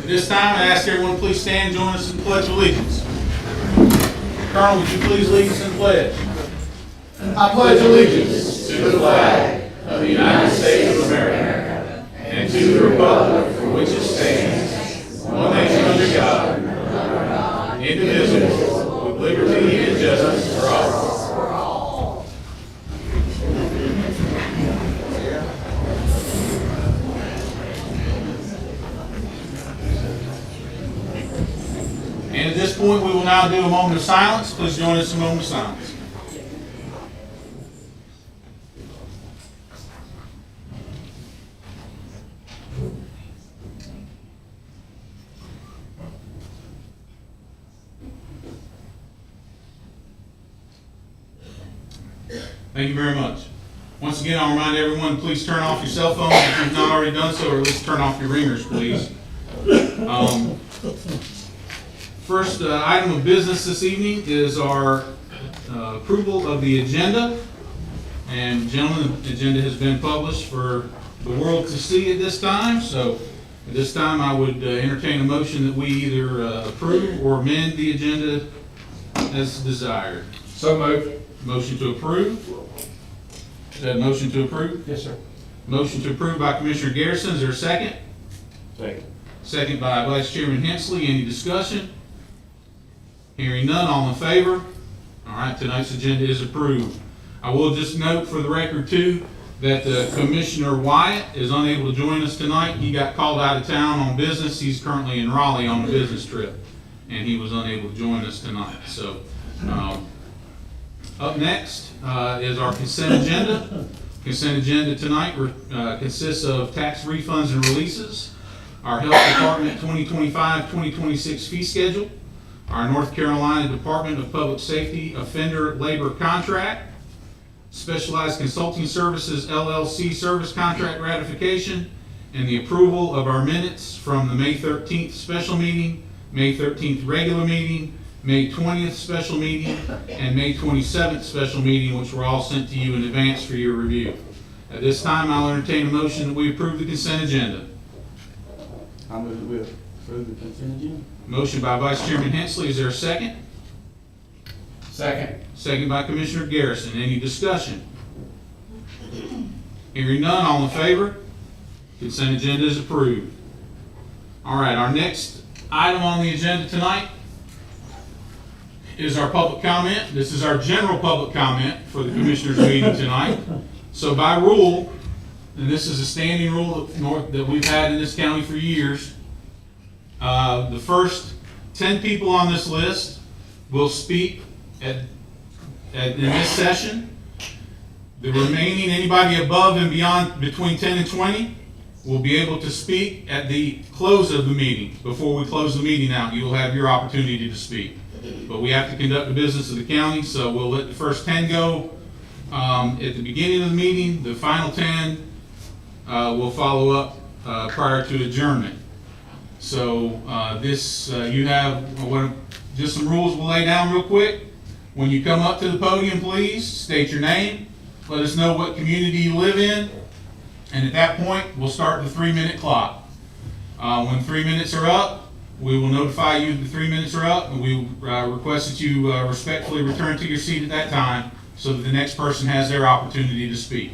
At this time, I ask everyone to please stand and join us in the Pledge of Allegiance. Colonel, would you please lead us in the pledge? I pledge allegiance to the flag of the United States of America and to the republic for which it stands, one nation under God, indivisible, with liberty and justice for all. And at this point, we will now do a moment of silence. Please join us in a moment of silence. Thank you very much. Once again, I'll remind everyone, please turn off your cell phones if you've not already done so, or at least turn off your ringers, please. First item of business this evening is our approval of the agenda. And gentlemen, the agenda has been published for the world to see at this time. So at this time, I would entertain a motion that we either approve or amend the agenda as desired. So moved. Motion to approve. Is that a motion to approve? Yes, sir. Motion to approve by Commissioner Garrison. Is there a second? Second. Second by Vice Chairman Hensley. Any discussion? Hearing none, all in favor? All right, tonight's agenda is approved. I will just note for the record too that Commissioner Wyatt is unable to join us tonight. He got called out of town on business. He's currently in Raleigh on a business trip, and he was unable to join us tonight. So up next is our consent agenda. Consent agenda tonight consists of tax refunds and releases, our Health Department 2025-2026 fee schedule, our North Carolina Department of Public Safety Offender Labor Contract, Specialized Consulting Services LLC Service Contract Ratification, and the approval of our minutes from the May 13th special meeting, May 13th regular meeting, May 20th special meeting, and May 27th special meeting, which were all sent to you in advance for your review. At this time, I'll entertain a motion that we approve the consent agenda. I move that we approve the consent agenda. Motion by Vice Chairman Hensley. Is there a second? Second. Second by Commissioner Garrison. Any discussion? Hearing none, all in favor? Consent agenda is approved. All right, our next item on the agenda tonight is our public comment. This is our general public comment for the Commissioners meeting tonight. So by rule, and this is a standing rule that we've had in this county for years, the first 10 people on this list will speak in this session. The remaining, anybody above and beyond between 10 and 20, will be able to speak at the close of the meeting. Before we close the meeting out, you will have your opportunity to speak. But we have to conduct the business of the county, so we'll let the first 10 go at the beginning of the meeting. The final 10 will follow up prior to adjournment. So you have just some rules we'll lay down real quick. When you come up to the podium, please state your name. Let us know what community you live in. And at that point, we'll start the 3-minute clock. When 3 minutes are up, we will notify you the 3 minutes are up, and we request that you respectfully return to your seat at that time so that the next person has their opportunity to speak.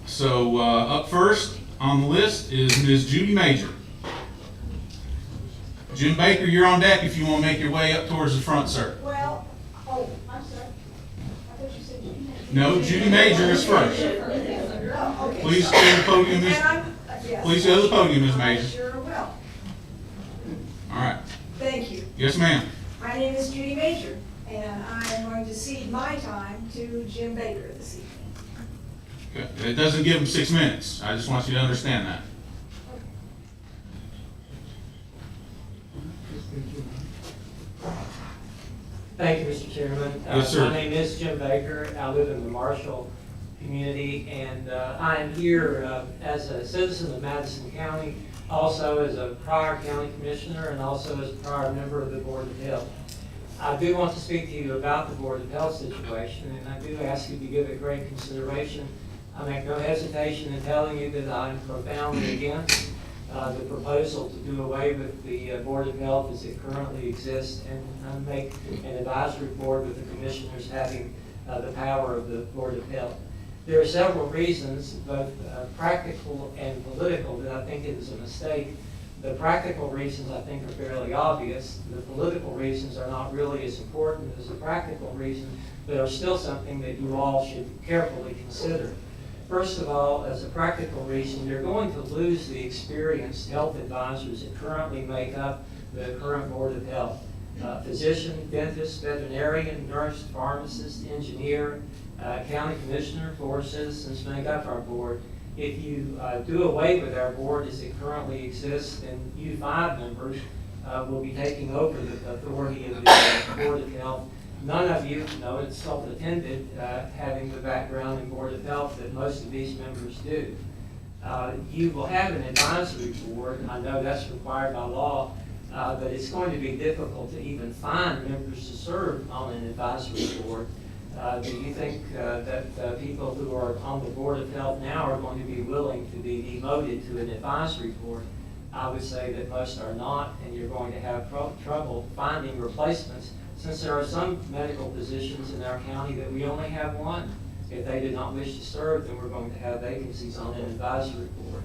So up first on the list is Ms. Judy Major. Jim Baker, you're on deck if you want to make your way up towards the front, sir. Well, I'm sorry. I thought you said Judy Major. No, Judy Major is first. Oh, okay. Please go to the podium, Ms. Yes. Please go to the podium, Ms. Major. I sure will. All right. Thank you. Yes, ma'am. My name is Judy Major, and I am going to cede my time to Jim Baker this evening. Okay. It doesn't give them 6 minutes. I just want you to understand that. Thank you, Mr. Chairman. Yes, sir. My name is Jim Baker. I live in the Marshall community, and I am here as a citizen of Madison County, also as a prior county commissioner, and also as a prior member of the Board of Health. I do want to speak to you about the Board of Health situation, and I do ask you to give it great consideration. I make no hesitation in telling you that I'm profoundly against the proposal to do away with the Board of Health as it currently exists and make an advisory board with the commissioners having the power of the Board of Health. There are several reasons, both practical and political, that I think it is a mistake. The practical reasons I think are fairly obvious. The political reasons are not really as important as the practical reasons, but are still something that you all should carefully consider. First of all, as a practical reason, you're going to lose the experienced health advisors that currently make up the current Board of Health. Physician, dentist, veterinarian, nurse, pharmacist, engineer, county commissioner, 4 citizens make up our board. If you do away with our board as it currently exists, then you 5 members will be taking over the authority of the Board of Health. None of you, no, it's self-attended, having the background in Board of Health that most of these members do. You will have an advisory board. I know that's required by law, but it's going to be difficult to even find members to serve on an advisory board. Do you think that people who are on the Board of Health now are going to be willing to be demoted to an advisory board? I would say that most are not, and you're going to have trouble finding replacements, since there are some medical positions in our county that we only have 1. If they did not wish to serve, then we're going to have vacancies on an advisory board.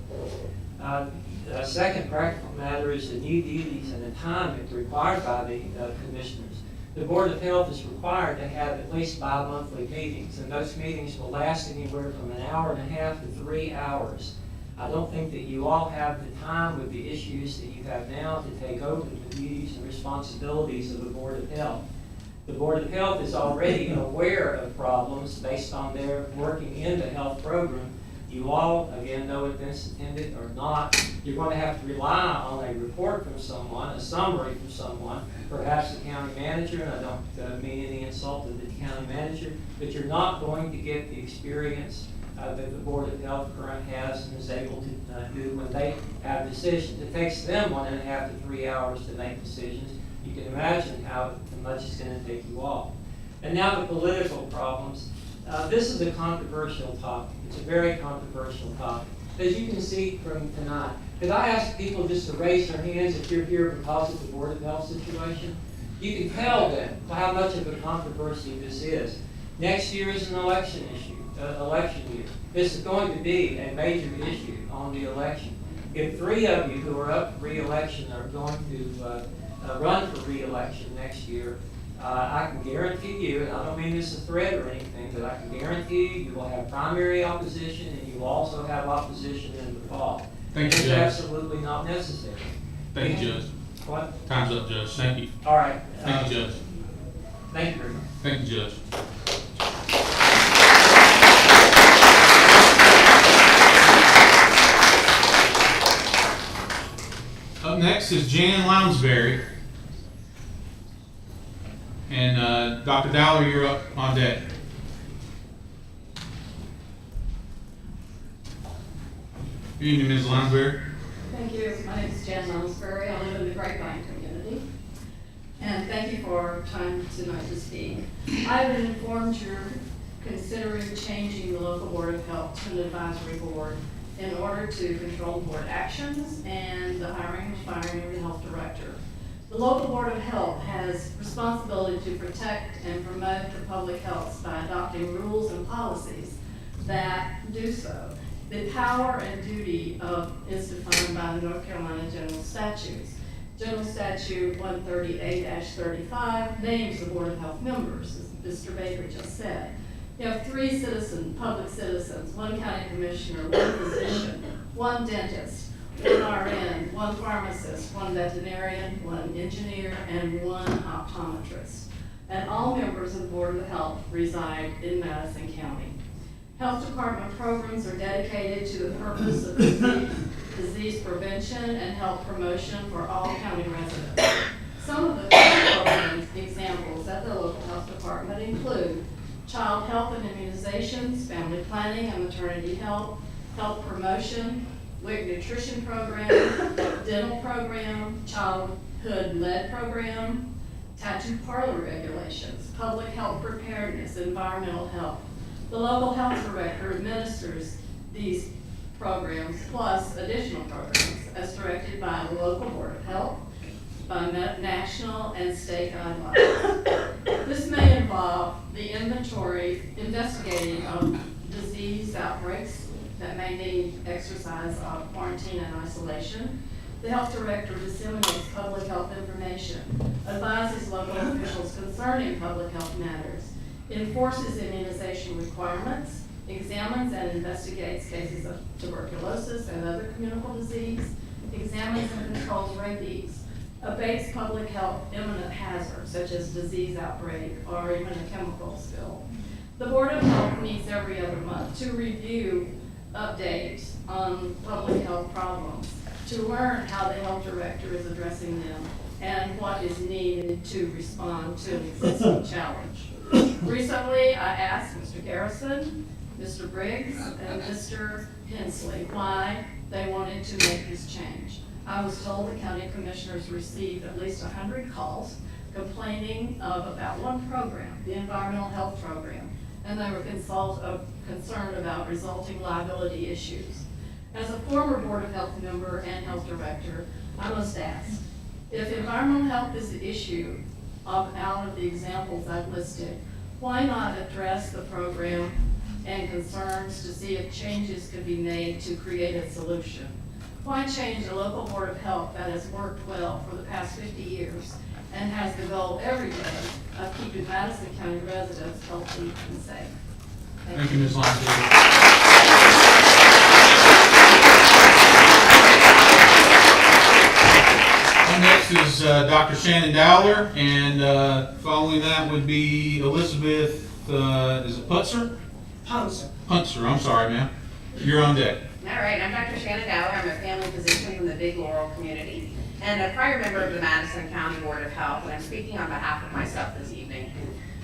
The second practical matter is the new duties and the time that's required by the commissioners. The Board of Health is required to have at least bi-monthly meetings, and those meetings will last anywhere from an hour and a half to 3 hours. I don't think that you all have the time with the issues that you have now to take over the duties and responsibilities of the Board of Health. The Board of Health is already aware of problems based on their working in the health program. You all, again, no offense intended or not, you're going to have to rely on a report from someone, a summary from someone, perhaps the county manager, and I don't mean any insult to the county manager, but you're not going to get the experience that the Board of Health currently has and is able to do when they have decisions. It takes them 1.5 to 3 hours to make decisions. You can imagine how much it's going to take you all. And now the political problems. This is a controversial topic. It's a very controversial topic. As you can see from tonight, could I ask people just to raise their hands if you're here because of the Board of Health situation? You can tell then how much of a controversy this is. Next year is an election issue, election year. This is going to be a major issue on the election. If 3 of you who are up for re-election are going to run for re-election next year, I can guarantee you, and I don't mean this as a threat or anything, but I can guarantee you will have primary opposition and you will also have opposition in the fall. Thank you, It's Judge. absolutely not necessary. Thank you, Judge. What? Time's up, Judge. Thank you. All right. Thank you, Judge. Thank you very much. Thank you, Judge. Up next is Jan Lounsbury. And Dr. Dowler, you're up on deck. Good evening, Ms. Lounsbury. Thank you. My name is Jan Lounsbury. I live in the Grapevine community. And thank you for time tonight to speak. I've been informed you're considering changing the local Board of Health to an advisory board in order to control board actions and the hiring and firing of the health director. The local Board of Health has responsibility to protect and promote the public health by adopting rules and policies that do so. The power and duty is defined by the North Carolina General Statutes. General Statute 138-35 names the Board of Health members, as Mr. Baker just said. You have 3 public citizens, 1 county commissioner, 1 physician, 1 dentist, 1 RN, 1 pharmacist, 1 veterinarian, 1 engineer, and 1 optometrist. And all members of the Board of Health reside in Madison County. Health department programs are dedicated to the purpose of disease prevention and health promotion for all county residents. Some of the program examples at the local health department include child health and immunizations, family planning and maternity health, health promotion, WIC nutrition program, dental program, childhood lead program, tattoo parlor regulations, public health preparedness, environmental health. The local health director administers these programs plus additional programs as directed by the local Board of Health, by national and state guidelines. This may involve the investigating of disease outbreaks that may need exercise of quarantine and isolation. The health director disseminates public health information, advises local officials concerning public health matters, enforces immunization requirements, examines and investigates cases of tuberculosis and other communicable disease, examines and controls rabies, abates public health imminent hazards such as disease outbreak or even a chemical spill. The Board of Health meets every other month to review updates on public health problems, to learn how the health director is addressing them and what is needed to respond to an existing challenge. Recently, I asked Mr. Garrison, Mr. Briggs, and Mr. Hensley why they wanted to make this change. I was told the county commissioners received at least 100 calls complaining of about one program, the environmental health program, and they were concerned about resulting liability issues. As a former Board of Health member and health director, I must ask, if environmental health is the issue out of the examples I've listed, why not address the program and concerns to see if changes could be made to create a solution? Why change a local Board of Health that has worked well for the past 50 years and has the goal every day of keeping Madison County residents healthy and safe? Thank you, Ms. Lonsdale. Next is Dr. Shannon Dowler, and following that would be Elizabeth, is it Putzer? Punzer, I'm sorry, ma'am. You're on deck. All right, I'm Dr. Shannon Dowler. I'm a family physician from the Big Laurel community and a prior member of the Madison County Board of Health, and I'm speaking on behalf of myself this evening.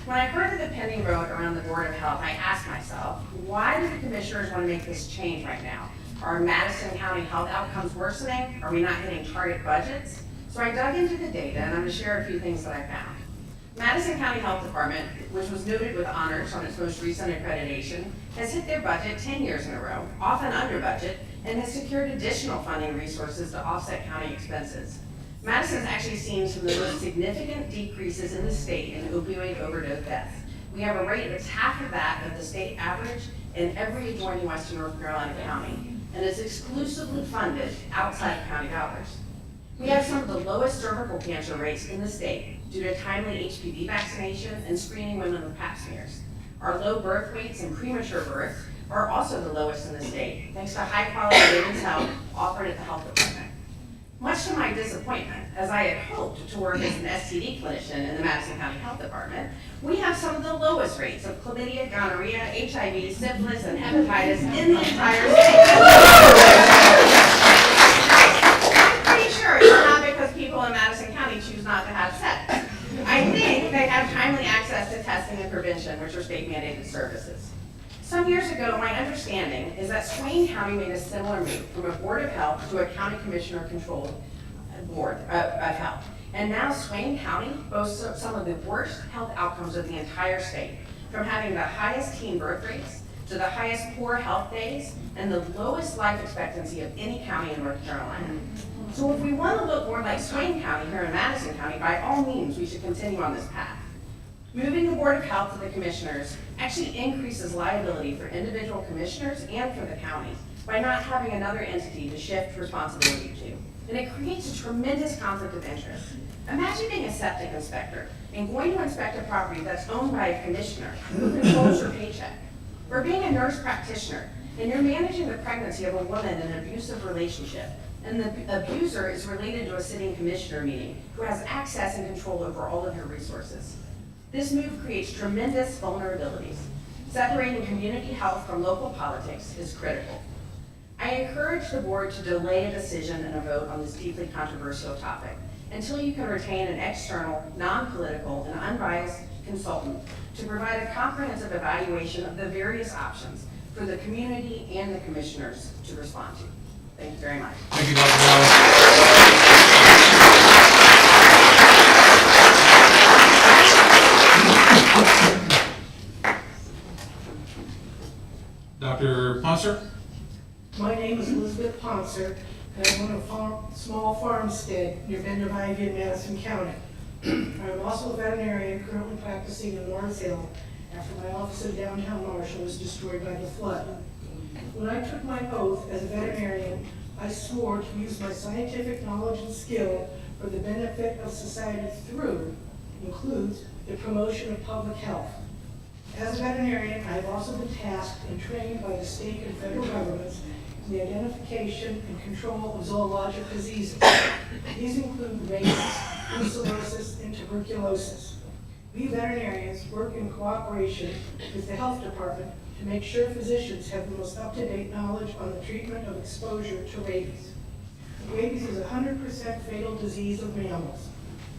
When I heard of the pending vote around the Board of Health, I asked myself, why do the commissioners want to make this change right now? Are Madison County health outcomes worsening? Are we not hitting target budgets? So I dug into the data, and I'm going to share a few things that I found. Madison County Health Department, which was noted with honors on its most recent accreditation, has hit their budget 10 years in a row, often under budget, and has secured additional funding resources to offset county expenses. Madison's actually seen some of the most significant decreases in the state in opioid overdose deaths. We have a rate that's half of that of the state average in every adjoining Western North Carolina county, and is exclusively funded outside of county dollars. We have some of the lowest cervical cancer rates in the state due to timely HPV vaccination and screening women with pap smears. Our low birth weights and premature births are also the lowest in the state, thanks to high quality women's health offered at the health department. Much to my disappointment, as I had hoped to work as an STD clinician in the Madison County Health Department, we have some of the lowest rates of chlamydia, gonorrhea, HIV, syphilis, and hepatitis in the entire state. It's not because people in Madison County choose not to have sex. I think they have timely access to testing and prevention, which are state mandated services. Some years ago, my understanding is that Swain County made a similar move from a Board of Health to a county commissioner controlled board of health. And now Swain County boasts some of the worst health outcomes of the entire state, from having the highest teen birth rates to the highest poor health days and the lowest life expectancy of any county in North Carolina. So if we want to look more like Swain County here in Madison County, by all means, we should continue on this path. Moving the Board of Health to the commissioners actually increases liability for individual commissioners and for the county by not having another entity to shift responsibility to. And it creates a tremendous conflict of interest. Imagine being a septic inspector and going to inspect a property that's owned by a commissioner who controls your paycheck. Or being a nurse practitioner and you're managing the pregnancy of a woman in an abusive relationship, and the abuser is related to a sitting commissioner meeting who has access and control over all of your resources. This move creates tremendous vulnerabilities. Separating community health from local politics is critical. I encourage the board to delay a decision and a vote on this deeply controversial topic until you can retain an external, non-political, and unbiased consultant to provide a comprehensive evaluation of the various options for the community and the commissioners to respond to. Thank you very much. Thank you, Dr. Dowler. Dr. Punzer? My name is Elizabeth Ponser, and I own a small farmstead near Bend of Ivy in Madison County. I'm also a veterinarian currently practicing in Lawrence Hill after my office in downtown Marshall was destroyed by the flood. When I took my oath as a veterinarian, I swore to use my scientific knowledge and skill for the benefit of society through, includes, the promotion of public health. As a veterinarian, I have also been tasked and trained by the state and federal governments in the identification and control of zoologic diseases. These include rabies, brucellosis, and tuberculosis. We veterinarians work in cooperation with the health department to make sure physicians have the most up-to-date knowledge on the treatment of exposure to rabies. Rabies is a 100% fatal disease of mammals.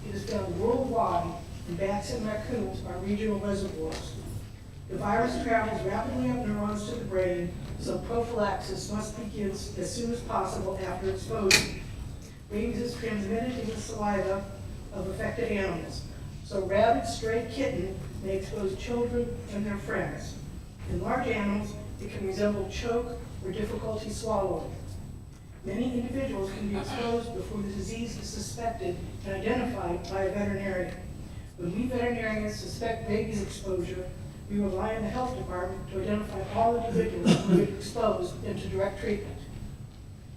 It is found worldwide, and bats and raccoons are regional reservoirs. The virus travels rapidly up neurons to the brain, so prophylaxis must begin as soon as possible after exposure. Rabies is transmitted in the saliva of affected animals, so a rabid stray kitten may expose children and their friends. In large animals, it can resemble choke or difficulty swallowing. Many individuals can be exposed before the disease is suspected and identified by a veterinarian. When we veterinarians suspect rabies exposure, we rely on the health department to identify all individuals who get exposed and to direct treatment.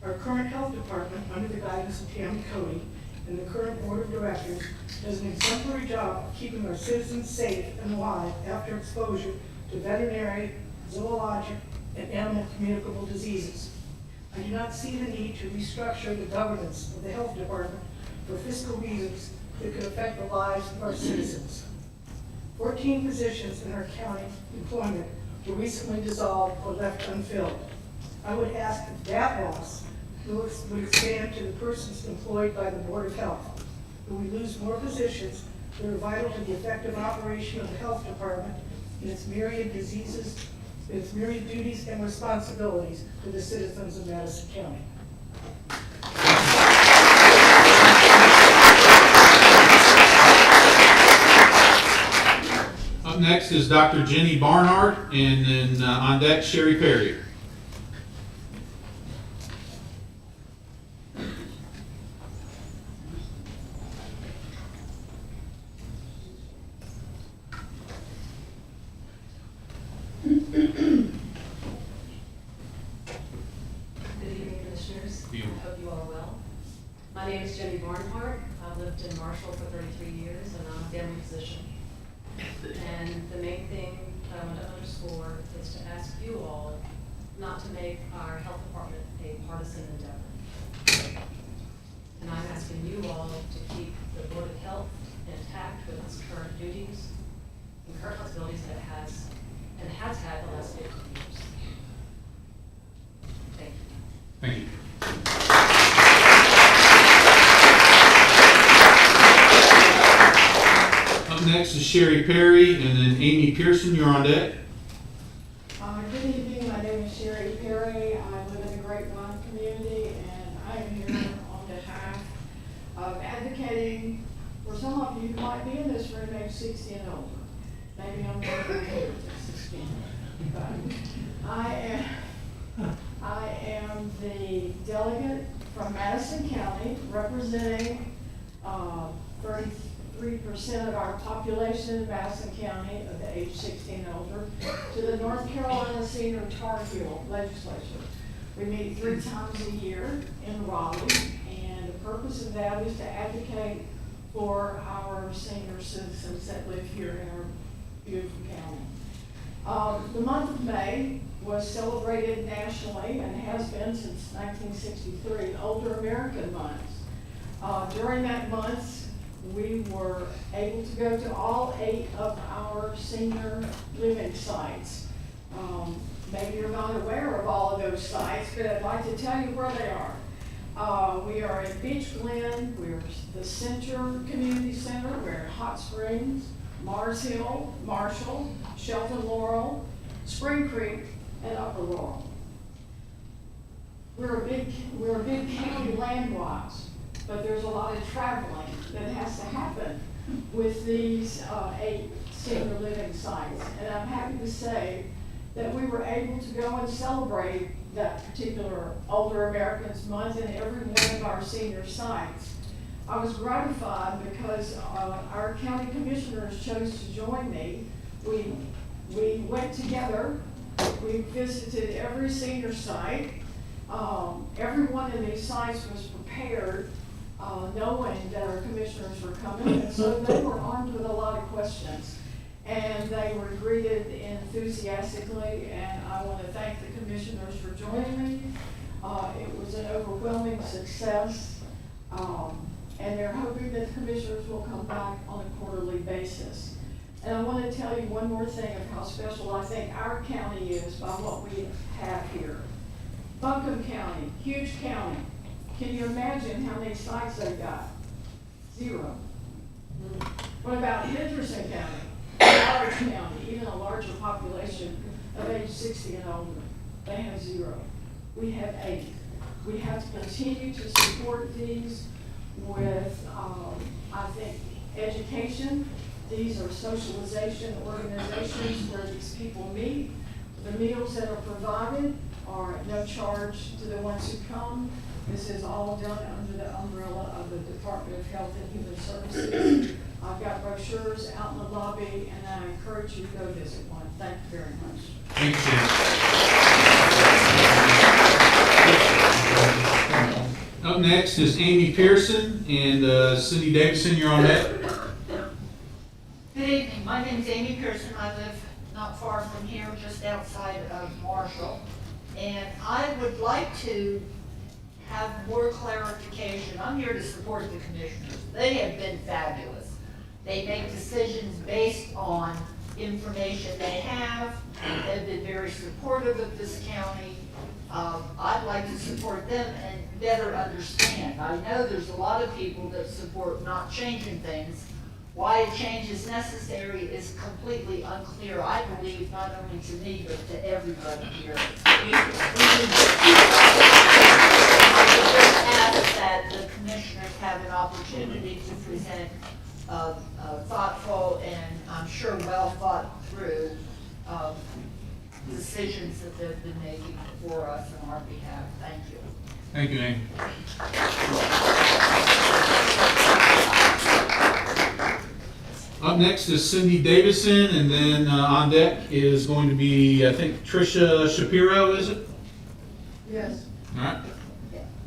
Our current health department, under the guidance of Tammy Cody and the current board of directors, does an exemplary job of keeping our citizens safe and alive after exposure to veterinary, zoologic, and animal communicable diseases. I do not see the need to restructure the governance of the health department for fiscal reasons that could affect the lives of our citizens. 14 positions in our county employment were recently dissolved or left unfilled. I would ask if that loss would expand to the persons employed by the Board of Health. Will we lose more positions that are vital to the effective operation of the health department and its myriad diseases, its myriad duties and responsibilities to the citizens of Madison County? Up next is Dr. Jenny Barnard, and then on deck, Sherry Perry. Good evening, Commissioners. I hope you all are well. My name is Jenny Barnhart. I've lived in Marshall for 33 years, and I'm a family physician. And the main thing I want to underscore is to ask you all not to make our health department a partisan endeavor. And I'm asking you all to keep the Board of Health intact with its current duties and current responsibilities that it has and has had the last 15 years. Thank you. Thank you. Up next is Sherry Perry, and then Amy Pearson, you're on deck. Good evening, my name is Sherry Perry. I live in the Grapevine community, and I am here on behalf of advocating for some of you who might be in this room age 60 and older. Maybe I'm working here at 16, but I am the delegate from Madison County representing 33% of our population in Madison County of the age 16 and older to the North Carolina Senior Tar Heel Legislature. We meet 3 times a year in Raleigh, and the purpose of that is to advocate for our senior citizens that live here in our beautiful county. The month of May was celebrated nationally and has been since 1963, Older American Month. During that month, we were able to go to all 8 of our senior living sites. Maybe you're not aware of all of those sites, but I'd like to tell you where they are. We are at Beach Glen, we're the Center Community Center, we're at Hot Springs, Mars Hill, Marshall, Shelton Laurel, Spring Creek, and Upper Laurel. We're a big county land-wise, but there's a lot of traveling that has to happen with these 8 senior living sites. And I'm happy to say that we were able to go and celebrate that particular Older Americans Month in every one of our senior sites. I was gratified because our county commissioners chose to join me. We went together, we visited every senior site. Every one of these sites was prepared, knowing that our commissioners were coming, and so they were armed with a lot of questions. And they were greeted enthusiastically, and I want to thank the commissioners for joining me. It was an overwhelming success, and they're hoping that the commissioners will come back on a quarterly basis. And I want to tell you one more thing of how special I think our county is by what we have here. Buncombe County, huge county. Can you imagine how many sites they've got? 0. What about Henderson County? A large county, even a larger population of age 60 and older. They have 0. We have 8. We have to continue to support these with, I think, education. These are socialization organizations where these people meet. The meals that are provided are at no charge to the ones who come. This is all done under the umbrella of the Department of Health and Human Services. I've got brochures out in the lobby, and I encourage you to go visit one. Thank you very much. Thank you, Shannon. Up next is Amy Pearson and Cindy Davison. You're on that. Good evening. My name is Amy Pearson. I live not far from here, just outside of Marshall. And I would like to have more clarification. I'm here to support the commissioners. They have been fabulous. They make decisions based on information they have. They've been very supportive of this county. I'd like to support them and better understand. I know there's a lot of people that support not changing things. Why a change is necessary is completely unclear, I believe, not only to me, but to everybody here. I would just ask that the commissioners have an opportunity to present thoughtful and I'm sure well thought through decisions that they've been making for us on our behalf. Thank you. Thank you, Amy. Up next is Cindy Davison, and then on deck is going to be, I think, Tricia Shapiro, is it? Yes. All right.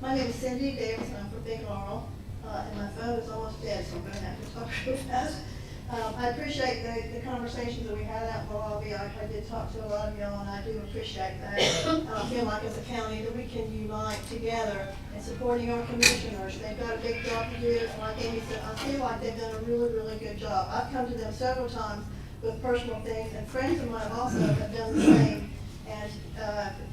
My name is Cindy Davison. I'm from Big Laurel, and my phone is almost dead, so I'm going to have to talk real fast. I appreciate the conversations that we had out in the lobby. I did talk to a lot of y'all, and I do appreciate that. I feel like as a county that we can unite together in supporting our commissioners. They've got a big job to do, and like Amy said, I feel like they've done a really, really good job. I've come to them several times with personal things, and friends of mine also have done the same. And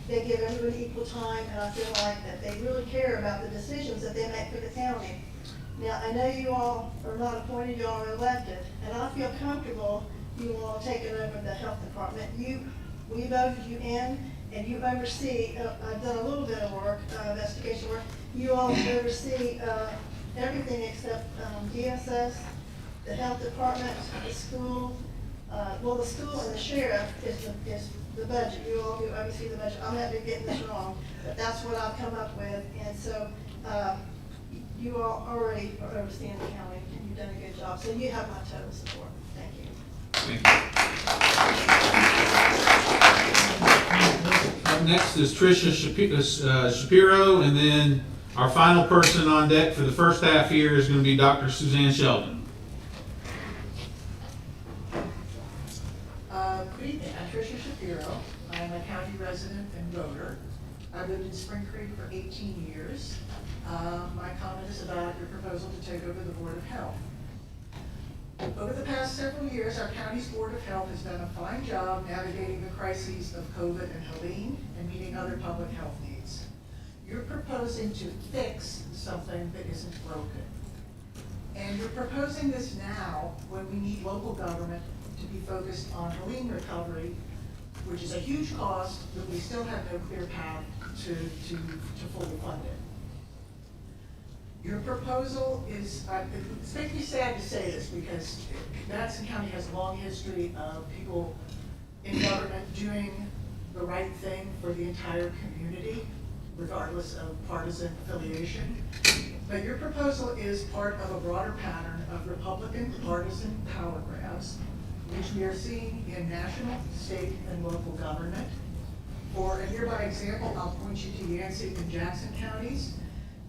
they give everybody equal time, and I feel like that they really care about the decisions that they make for the county. Now, I know you all are not appointed, you all are elected, and I feel comfortable you all taking over the health department. We voted you in, and you oversee, I've done a little bit of work, investigation work. You all oversee everything except DSS, the health department, the school. Well, the school and the sheriff is the budget. You all do oversee the budget. I might be getting this wrong, but that's what I've come up with, and so you all already are overseeing the county, and you've done a good job. So you have my total support. Thank you. Thank you. Up next is Tricia Shapiro, and then our final person on deck for the first half here is going to be Dr. Suzanne Sheldon. Good evening. I'm Tricia Shapiro. I'm a county resident and voter. I've lived in Spring Creek for 18 years. My comment is about your proposal to take over the Board of Health. Over the past several years, our county's Board of Health has done a fine job navigating the crises of COVID and Helene and meeting other public health needs. You're proposing to fix something that isn't broken. And you're proposing this now when we need local government to be focused on Helene recovery, which is a huge cost that we still have no clear path to fully fund it. Your proposal is, it makes me sad to say this because Madison County has a long history of people in government doing the right thing for the entire community, regardless of partisan affiliation. But your proposal is part of a broader pattern of Republican partisan power grabs, which we are seeing in national, state, and local government. For a nearby example, I'll point you to Yancey and Jackson counties,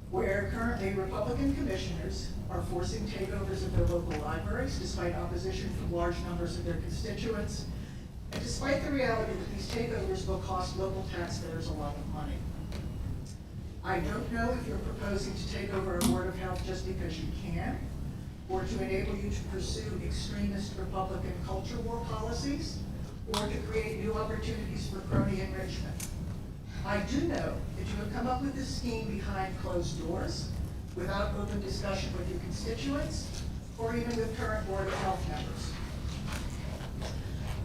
where currently Republican commissioners are forcing takeovers of their local libraries despite opposition from large numbers of their constituents, and despite the reality that these takeovers will cost local taxpayers a lot of money. I don't know if you're proposing to take over a Board of Health just because you can, or to enable you to pursue extremist Republican culture war policies, or to create new opportunities for crony enrichment. I do know that you have come up with this scheme behind closed doors, without open discussion with your constituents, or even with current Board of Health members.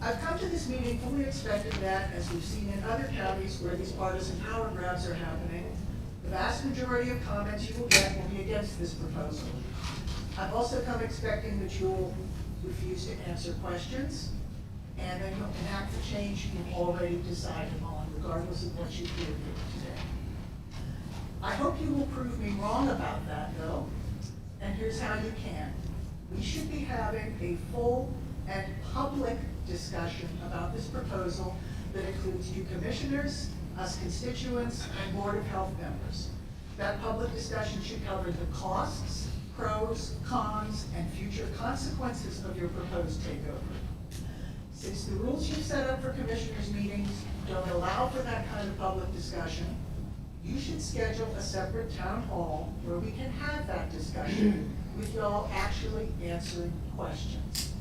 I've come to this meeting fully expecting that, as we've seen in other counties where these partisan power grabs are happening, the vast majority of comments you will get will be against this proposal. I've also come expecting that you will refuse to answer questions, and then you'll enact the change you've already decided on, regardless of what you hear here today. I hope you will prove me wrong about that, though, and here's how you can. We should be having a full and public discussion about this proposal that includes you commissioners, us constituents, and Board of Health members. That public discussion should cover the costs, pros, cons, and future consequences of your proposed takeover. Since the rules you've set up for commissioners' meetings don't allow for that kind of public discussion, you should schedule a separate town hall where we can have that discussion with y'all actually answering questions.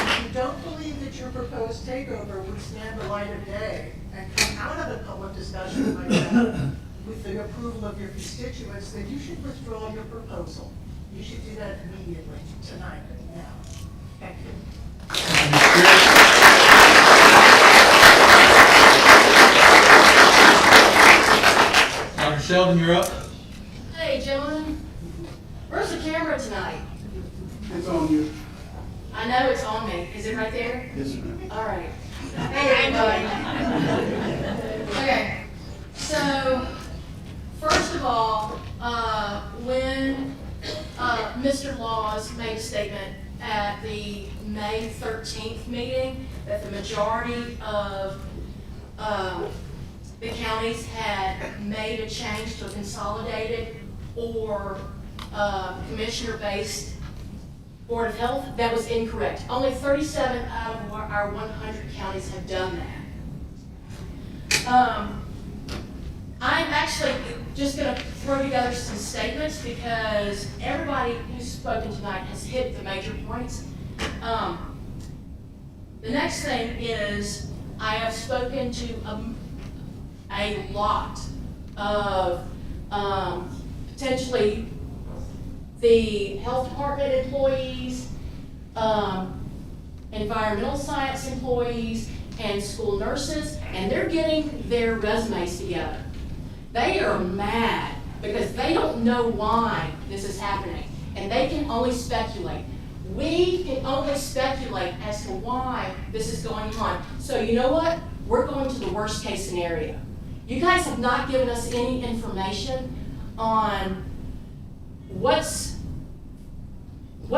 If you don't believe that your proposed takeover would stand the light of day and come out of a public discussion like that with the approval of your constituents, then you should withdraw your proposal. You should do that immediately, tonight, now. Thank you. Dr. Sheldon, you're up. Hey, gentlemen, where's the camera tonight? It's on you. I know it's on me. Is it right there? Yes, ma'am. All right. Hey, everybody. Okay, so first of all, when Mr. Laws made a statement at the May 13th meeting that the majority of the counties had made a change to a consolidated or commissioner-based Board of Health, that was incorrect. Only 37 out of our 100 counties have done that. I'm actually just going to throw together some statements because everybody who's spoken tonight has hit the major points. The next thing is I have spoken to a lot of potentially the health department employees, environmental science employees, and school nurses, and they're getting their resumes together. They are mad because they don't know why this is happening, and they can only speculate. We can only speculate as to why this is going on. So you know what? We're going to the worst case scenario. You guys have not given us any information on what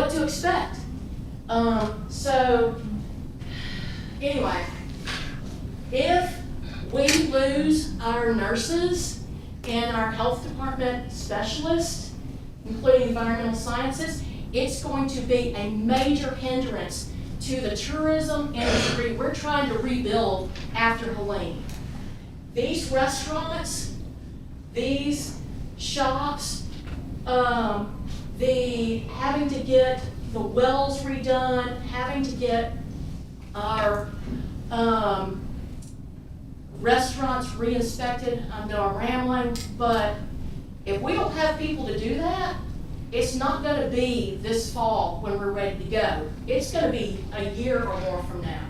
to expect. So anyway, if we lose our nurses and our health department specialists, including environmental sciences, it's going to be a major hindrance to the tourism industry we're trying to rebuild after Helene. These restaurants, these shops, the having to get the wells redone, having to get our restaurants re-inspected. I know I'm rambling, but if we don't have people to do that, it's not going to be this fall when we're ready to go. It's going to be a year or more from now.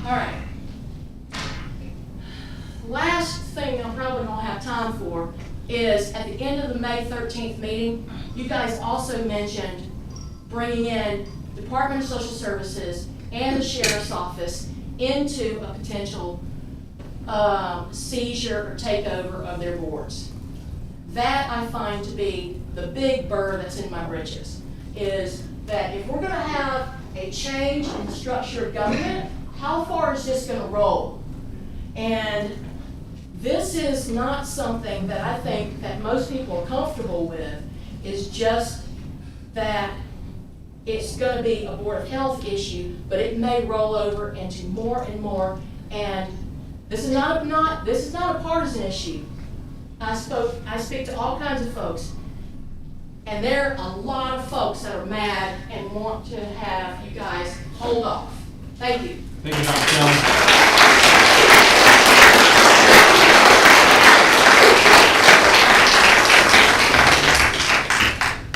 All right. Last thing I'm probably going to have time for is at the end of the May 13th meeting, you guys also mentioned bringing in Department of Social Services and the Sheriff's Office into a potential seizure or takeover of their boards. That I find to be the big burr that's in my britches, is that if we're gonna have a change in the structure of government, how far is this gonna roll? And this is not something that I think that most people are comfortable with, is just that it's gonna be a Board of Health issue, but it may roll over into more and more. And this is not a partisan issue. I speak to all kinds of folks, and there are a lot of folks that are mad and want to have you guys hold off. Thank you. Thank you, Dr. Kelly.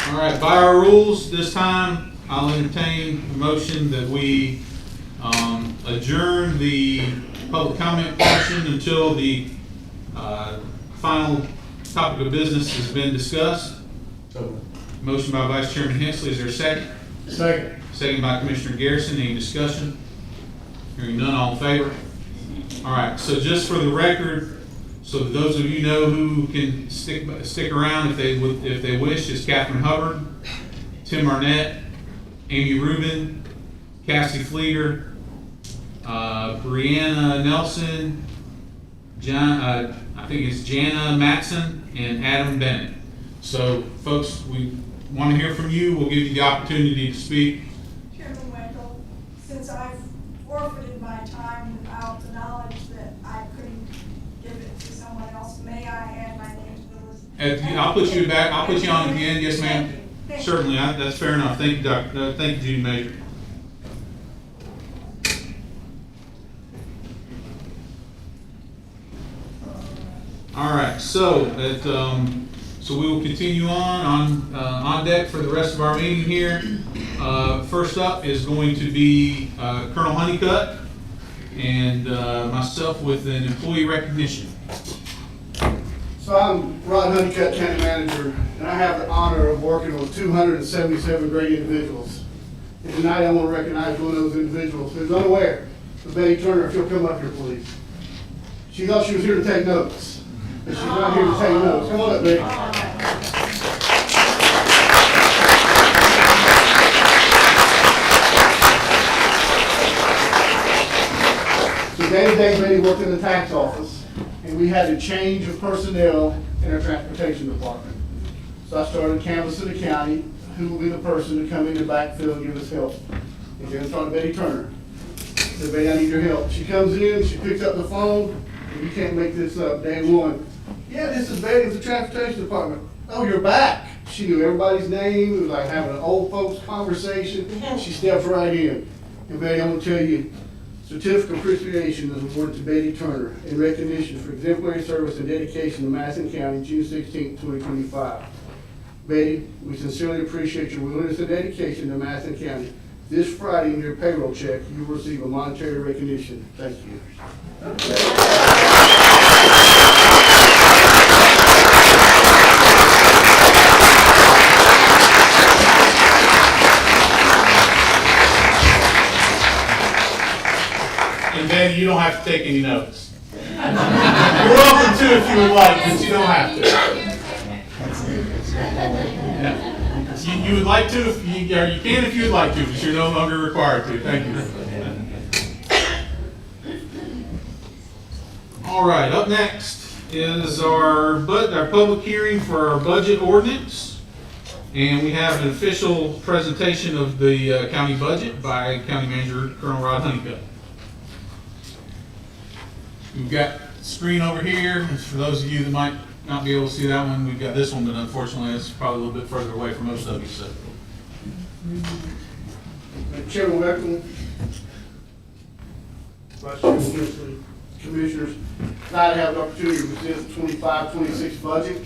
All right, by our rules, this time I'll entertain a motion that we adjourn the public comment portion until the final topic of business has been discussed. Motion by Vice Chairman Hensley. Is there a second? Second. Second by Commissioner Garrison. Any discussion? Hearing none, all in favor? All right, so just for the record, so that those of you know who can stick around if they wish, is Catherine Hubbard, Tim Arnett, Amy Rubin, Cassie Fleeter, Brianna Nelson, John, I think it's Jana Matson, and Adam Bennett. So, folks, we want to hear from you. We'll give you the opportunity to speak. Chairman Wendell, since I've forfeited my time without the knowledge that I couldn't give it to someone else, may I add my name to the list? I'll put you back. I'll put you on at the end. Yes, ma'am. Thank you. Certainly. That's fair enough. Thank you, Doctor. Thank you, Judy Major. All right. So we will continue on deck for the rest of our meeting here. First up is going to be Colonel Honeycutt and myself with an employee recognition. So I'm Rod Honeycutt, County Manager, and I have the honor of working with 277 great individuals. And tonight I want to recognize one of those individuals who's unaware of Betty Turner. If you'll come up here, please. She thought she was here to take notes, but she's not here to take notes. Come on up, Betty. So day-to-day, Betty worked in the tax office, and we had a change of personnel in our transportation department. So I started canvassing the county, who will be the person to come in and backfill and give us help. And then in front of Betty Turner. I said, Betty, I need your help. She comes in, she picks up the phone, and you can't make this up, day one. Yeah, this is Betty with the transportation department. Oh, you're back. She knew everybody's name. It was like having an old folks conversation. She steps right in. And Betty, I'm gonna tell you, certificate of appreciation is awarded to Betty Turner in recognition for exemplary service and dedication to Madison County, June 16, 2025. Betty, we sincerely appreciate your willingness and dedication to Madison County. This Friday in your payroll check, you will receive a monetary recognition. Thank you. And Betty, you don't have to take any notes. You're welcome to if you would like, but you don't have to. Yeah. You would like to, or you can if you would like to, but you're no longer required to. Thank you. All right, up next is our public hearing for our budget ordinance. And we have an official presentation of the county budget by County Manager Colonel Rod Honeycutt. We've got the screen over here. For those of you that might not be able to see that one, we've got this one, but unfortunately it's probably a little bit further away from most of you. So, Chairman Weckham, Vice Chairman Hensley, Commissioners, tonight I have the opportunity to present the 25-26 budget.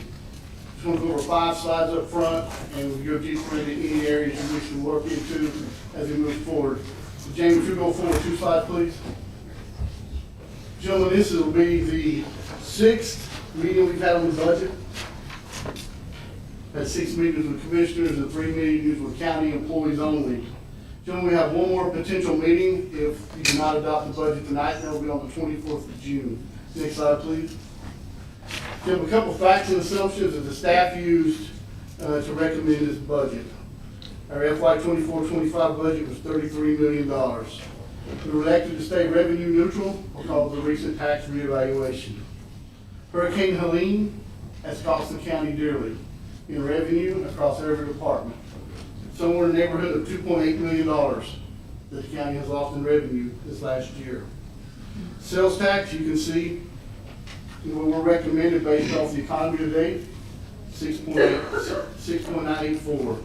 Just want to go over 5 slides up front, and we'll go deeper into any areas you wish to work into as we move forward. So James, if you go forward 2 slides, please. Gentlemen, this will be the 6th meeting we've had on the budget. Had 6 meetings with commissioners and 3 meetings with county employees only. Gentlemen, we have one more potential meeting if you do not adopt the budget tonight, and that will be on the 24th of June. Next slide, please. Give a couple facts and assumptions that the staff used to recommend this budget. Our FY 24-25 budget was $33 million. We were elected to stay revenue neutral because of the recent tax reevaluation. Hurricane Helene has cost the county dearly in revenue across every department. Somewhere in the neighborhood of $2.8 million that the county has lost in revenue this last year. Sales tax, you can see, we're recommended based off the economy today, 6.984.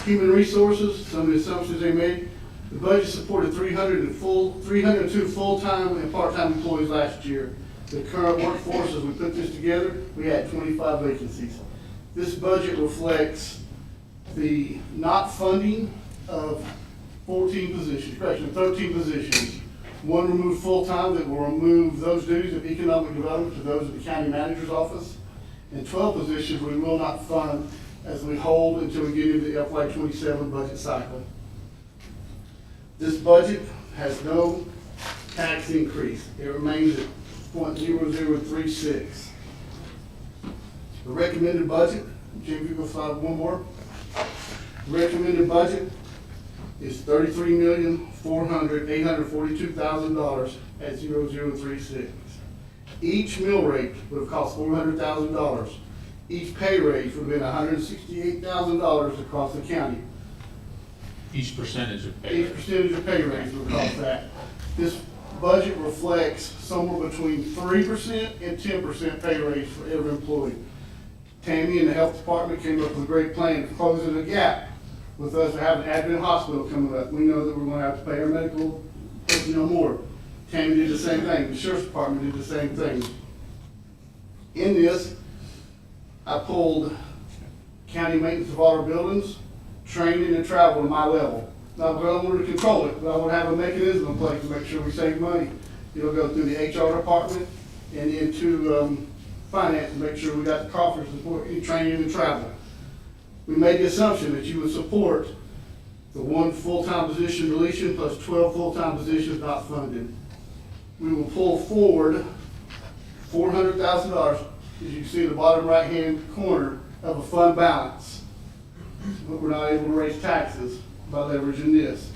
Human resources, some of the assumptions they made, the budget supported 302 full-time and part-time employees last year. The current workforce, as we put this together, we had 25 vacancies. This budget reflects the not funding of 13 positions. One removed full-time that will remove those duties of economic development to those of the county manager's office. And 12 positions we will not fund as we hold until we get into the FY 27 budget cycle. This budget has no tax increase. It remains at 0.0036. The recommended budget, Jim, you go slide one more. The recommended budget is $33,842,000 at 0.0036. Each mill rate would have cost $400,000. Each pay raise would have been $168,000 across the county. Each percentage of pay Each raise. percentage of pay raise would cost that. This budget reflects somewhere between 3% and 10% pay raise for every employee. Tammy and the health department came up with a great plan for closing the gap with us having Advent Hospital coming up. We know that we're going to have to pay our medical personnel more. Tammy did the same thing. The sheriff's department did the same thing. In this, I pulled county maintenance of all our buildings, training and travel to my level. Not because I wanted to control it, but I want to have a mechanism in place to make sure we save money. It'll go through the HR department and into finance to make sure we got the coffers to support any training and travel. We made the assumption that you would support the 1 full-time position deletion plus 12 full-time positions not funded. We will pull forward $400,000, as you can see in the bottom right-hand corner, of a fund balance. But we're not able to raise taxes by leveraging this.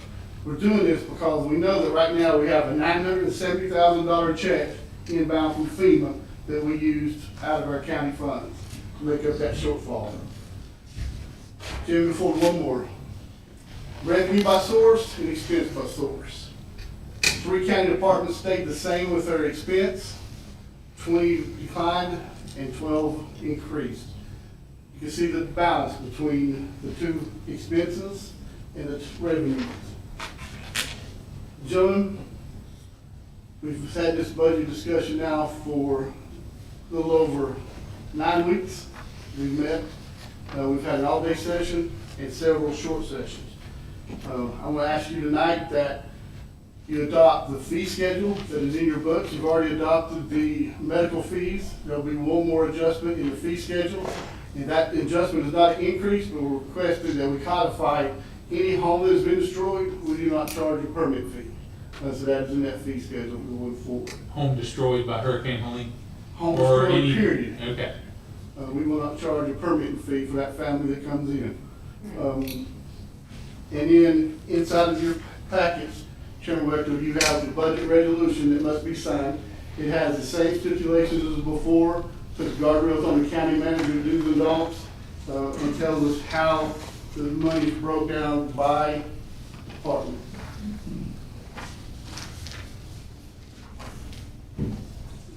We're doing this because we know that right now we have a $970,000 check inbound from FEMA that we used out of our county funds to make up that shortfall. Jim, before one more. Revenue by source and expense by source. 3 county departments stayed the same with their expense. 20 declined and 12 increased. You can see the balance between the 2 expenses and the revenues. Gentlemen, we've had this budget discussion now for a little over 9 weeks. We've met. We've had an all-day session and several short sessions. I'm going to ask you tonight that you adopt the fee schedule that is in your books. You've already adopted the medical fees. There'll be one more adjustment in the fee schedule. And that adjustment is not an increase, but we're requesting that we codify any home that has been destroyed, we do not charge a permit fee. So that is in that fee schedule going forward. Home destroyed by Hurricane Helene? Home Or destroyed, any- period. Okay. We will not charge a permit fee for that family that comes in. And then inside of your packets, Chairman Rector, you have the budget resolution that must be signed. It has the same stipulations as before, puts guardrails on the county manager do's and don'ts, and tells us how the money is broke down by department.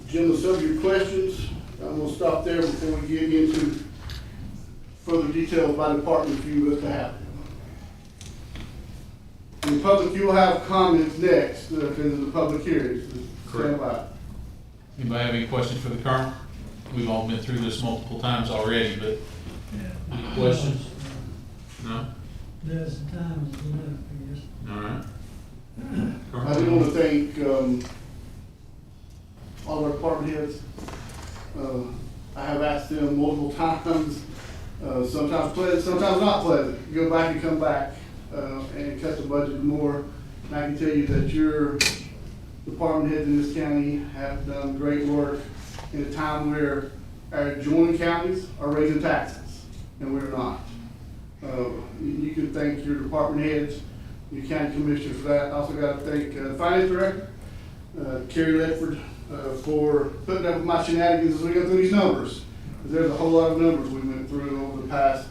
Jim, will serve your questions. I'm going to stop there before we get into further details by department if you wish to have. In the public, you will have comments next because of the public hearings. Stand by. Anybody have any questions for the colonel? We've all been through this multiple times already, but any questions? No? There's the time is enough, I guess. All right. I do want to thank all our department heads. I have asked them multiple times Sometimes pleasant, sometimes not pleasant. Go back and come back, and cut the budget more. And I can tell you that your department heads in this county have done great work in a time where our adjoining counties are raising taxes, and we're not. You can thank your department heads, your county commissioners for that. Also got to thank the finance director, Kerry Ledford, for putting up with my shenanigans as we go through these numbers. There's a whole lot of numbers we went through over the past,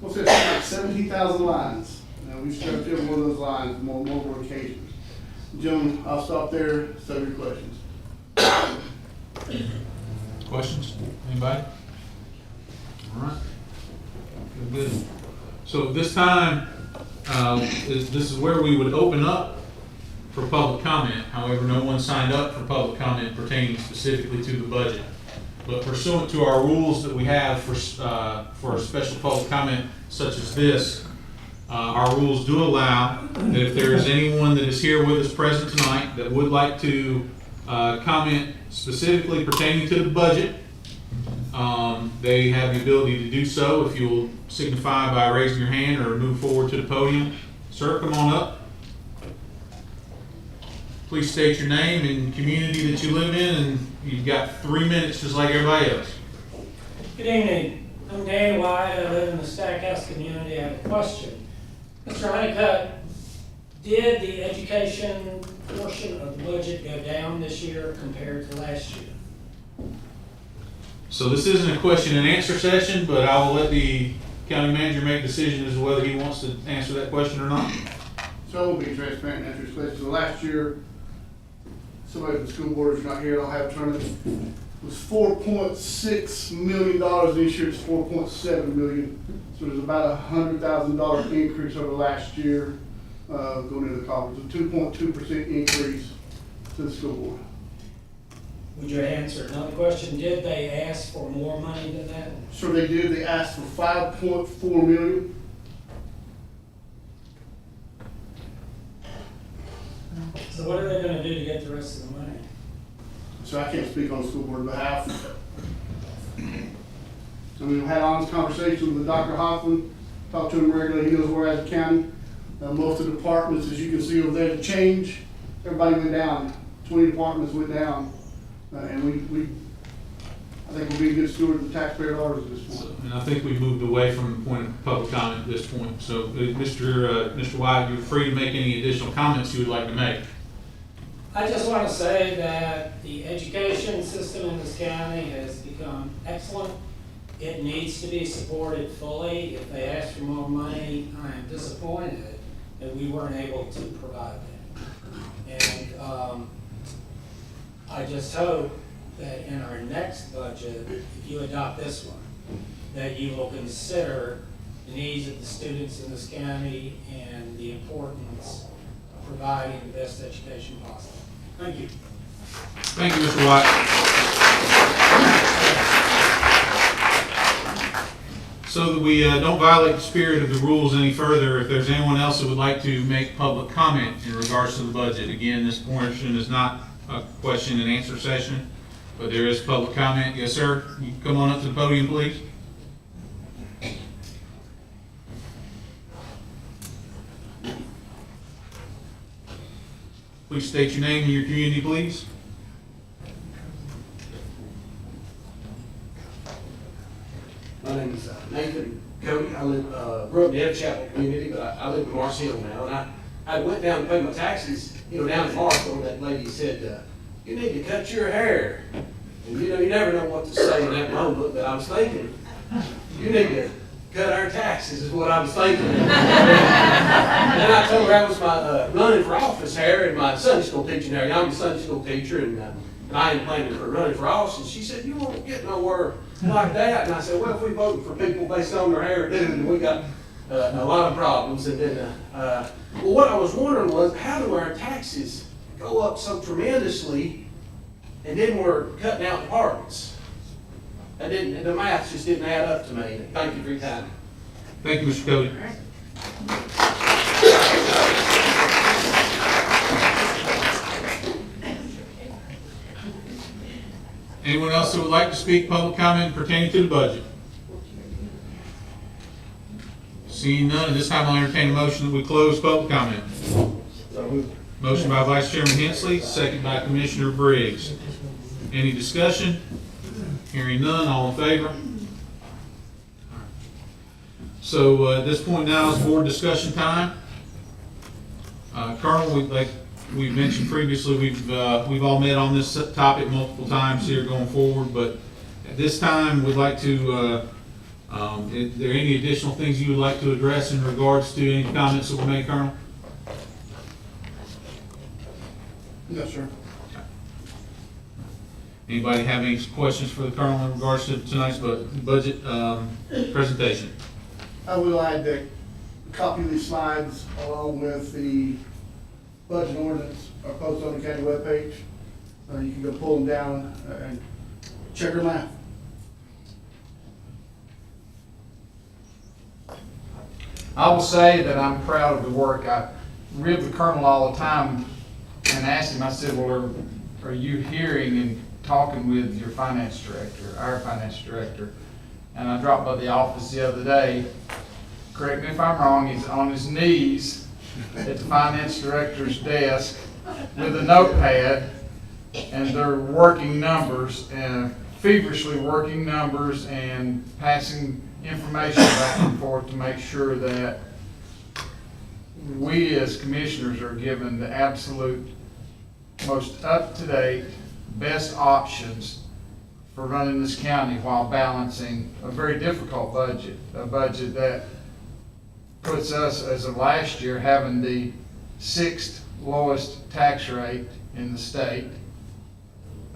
what's it, like 17,000 lines. We've stepped in one of those lines more occasions. Gentlemen, I'll stop there, so your questions. Questions? Anybody? All right. Good. So this time, this is where we would open up for public comment. However, no one signed up for public comment pertaining specifically to the budget. But pursuant to our rules that we have for a special public comment such as this, our rules do allow that if there is anyone that is here with us present tonight that would like to comment specifically pertaining to the budget, they have the ability to do so. If you'll signify by raising your hand or move forward to the podium. Sir, come on up. Please state your name and community that you live in, and you've got 3 minutes just like everybody else. Good evening. I'm Danny White. I live in the Stackhouse community. I have a question. Mr. Honeycutt, did the education portion of the budget go down this year compared to last year? So this isn't a question and answer session, but I will let the county manager make a decision as to whether he wants to answer that question or not. So I will be transparent and answer this question. So last year, somebody from the school board is not here, I don't have a tournament. It was $4.6 million. This year it's $4.7 million. So there's about $100,000 increase over last year going into the college. A 2.2% increase to the school board. Would you answer another question? Did they ask for more money than that? So they did. They asked for $5.4 million. So what are they going to do to get the rest of the money? So I can't speak on the school board's behalf. I mean, I've had honest conversations with Dr. Hoffman, talked to him regularly, he knows where as a county. Most of the departments, as you can see over there, the change, everybody went down. 20 departments went down. And we I think we'll be a good steward of the taxpayer dollars at this point. And I think we've moved away from the point of public comment at this point. So Mr. White, you're free to make any additional comments you would like to make. I just want to say that the education system in this county has become excellent. It needs to be supported fully. If they ask for more money, I am disappointed that we weren't able to provide that. And I just hope that in our next budget, if you adopt this one, that you will consider the needs of the students in this county and the importance of providing the best education possible. Thank you. Thank you, Mr. White. So that we don't violate the spirit of the rules any further, if there's anyone else who would like to make public comment in regards to the budget, again, this portion is not a question and answer session, but there is public comment. Yes, sir. You come on up to the podium, please. Please state your name and your community, please. My name is Nathan Cody. I live, grew up in the Ed Chapel community, but I live in Mars Hill now. And I went down to pay my taxes, down in Marshall, and that lady said, you need to cut your hair. And you never know what to say in that moment, but I was thinking, you need to cut our taxes is what I was thinking. And then I told her that was my running for office hair and my Sunday school teaching hair. I'm a Sunday school teacher, and I ain't planning for running for office. And she said, you won't get nowhere like that. And I said, well, if we vote for people based on their hairdo, then we got a lot of problems. And then, well, what I was wondering was, how do our taxes go up so tremendously, and then we're cutting out departments? The math just didn't add up to me. Thank you for your time. Thank you, Mr. Cody. Anyone else who would like to speak public comment pertaining to the budget? Seeing none, at this time I'll entertain a motion that we close public comment. Motion by Vice Chairman Hensley, second by Commissioner Briggs. Any discussion? Hearing none, all in favor? So at this point now is board discussion time. Colonel, like we've mentioned previously, we've all met on this topic multiple times here going forward, but at this time we'd like to, is there any additional things you would like to address in regards to any comments that were made, Colonel? Yes, sir. Anybody have any questions for the Colonel in regards to tonight's budget presentation? I will add that a copy of these slides along with the budget ordinance are posted on the county webpage. You can go pull them down and check them out. I will say that I'm proud of the work. I rib the Colonel all the time and asked him, I said, well, are you hearing and talking with your finance director, our finance director? And I dropped by the office the other day. Correct me if I'm wrong, he's on his knees at the finance director's desk with a notepad, and they're working numbers and feverishly working numbers and passing information back and forth to make sure that we as commissioners are given the absolute most up-to-date, best options for running this county while balancing a very difficult budget, a budget that puts us, as of last year, having the 6th lowest tax rate in the state,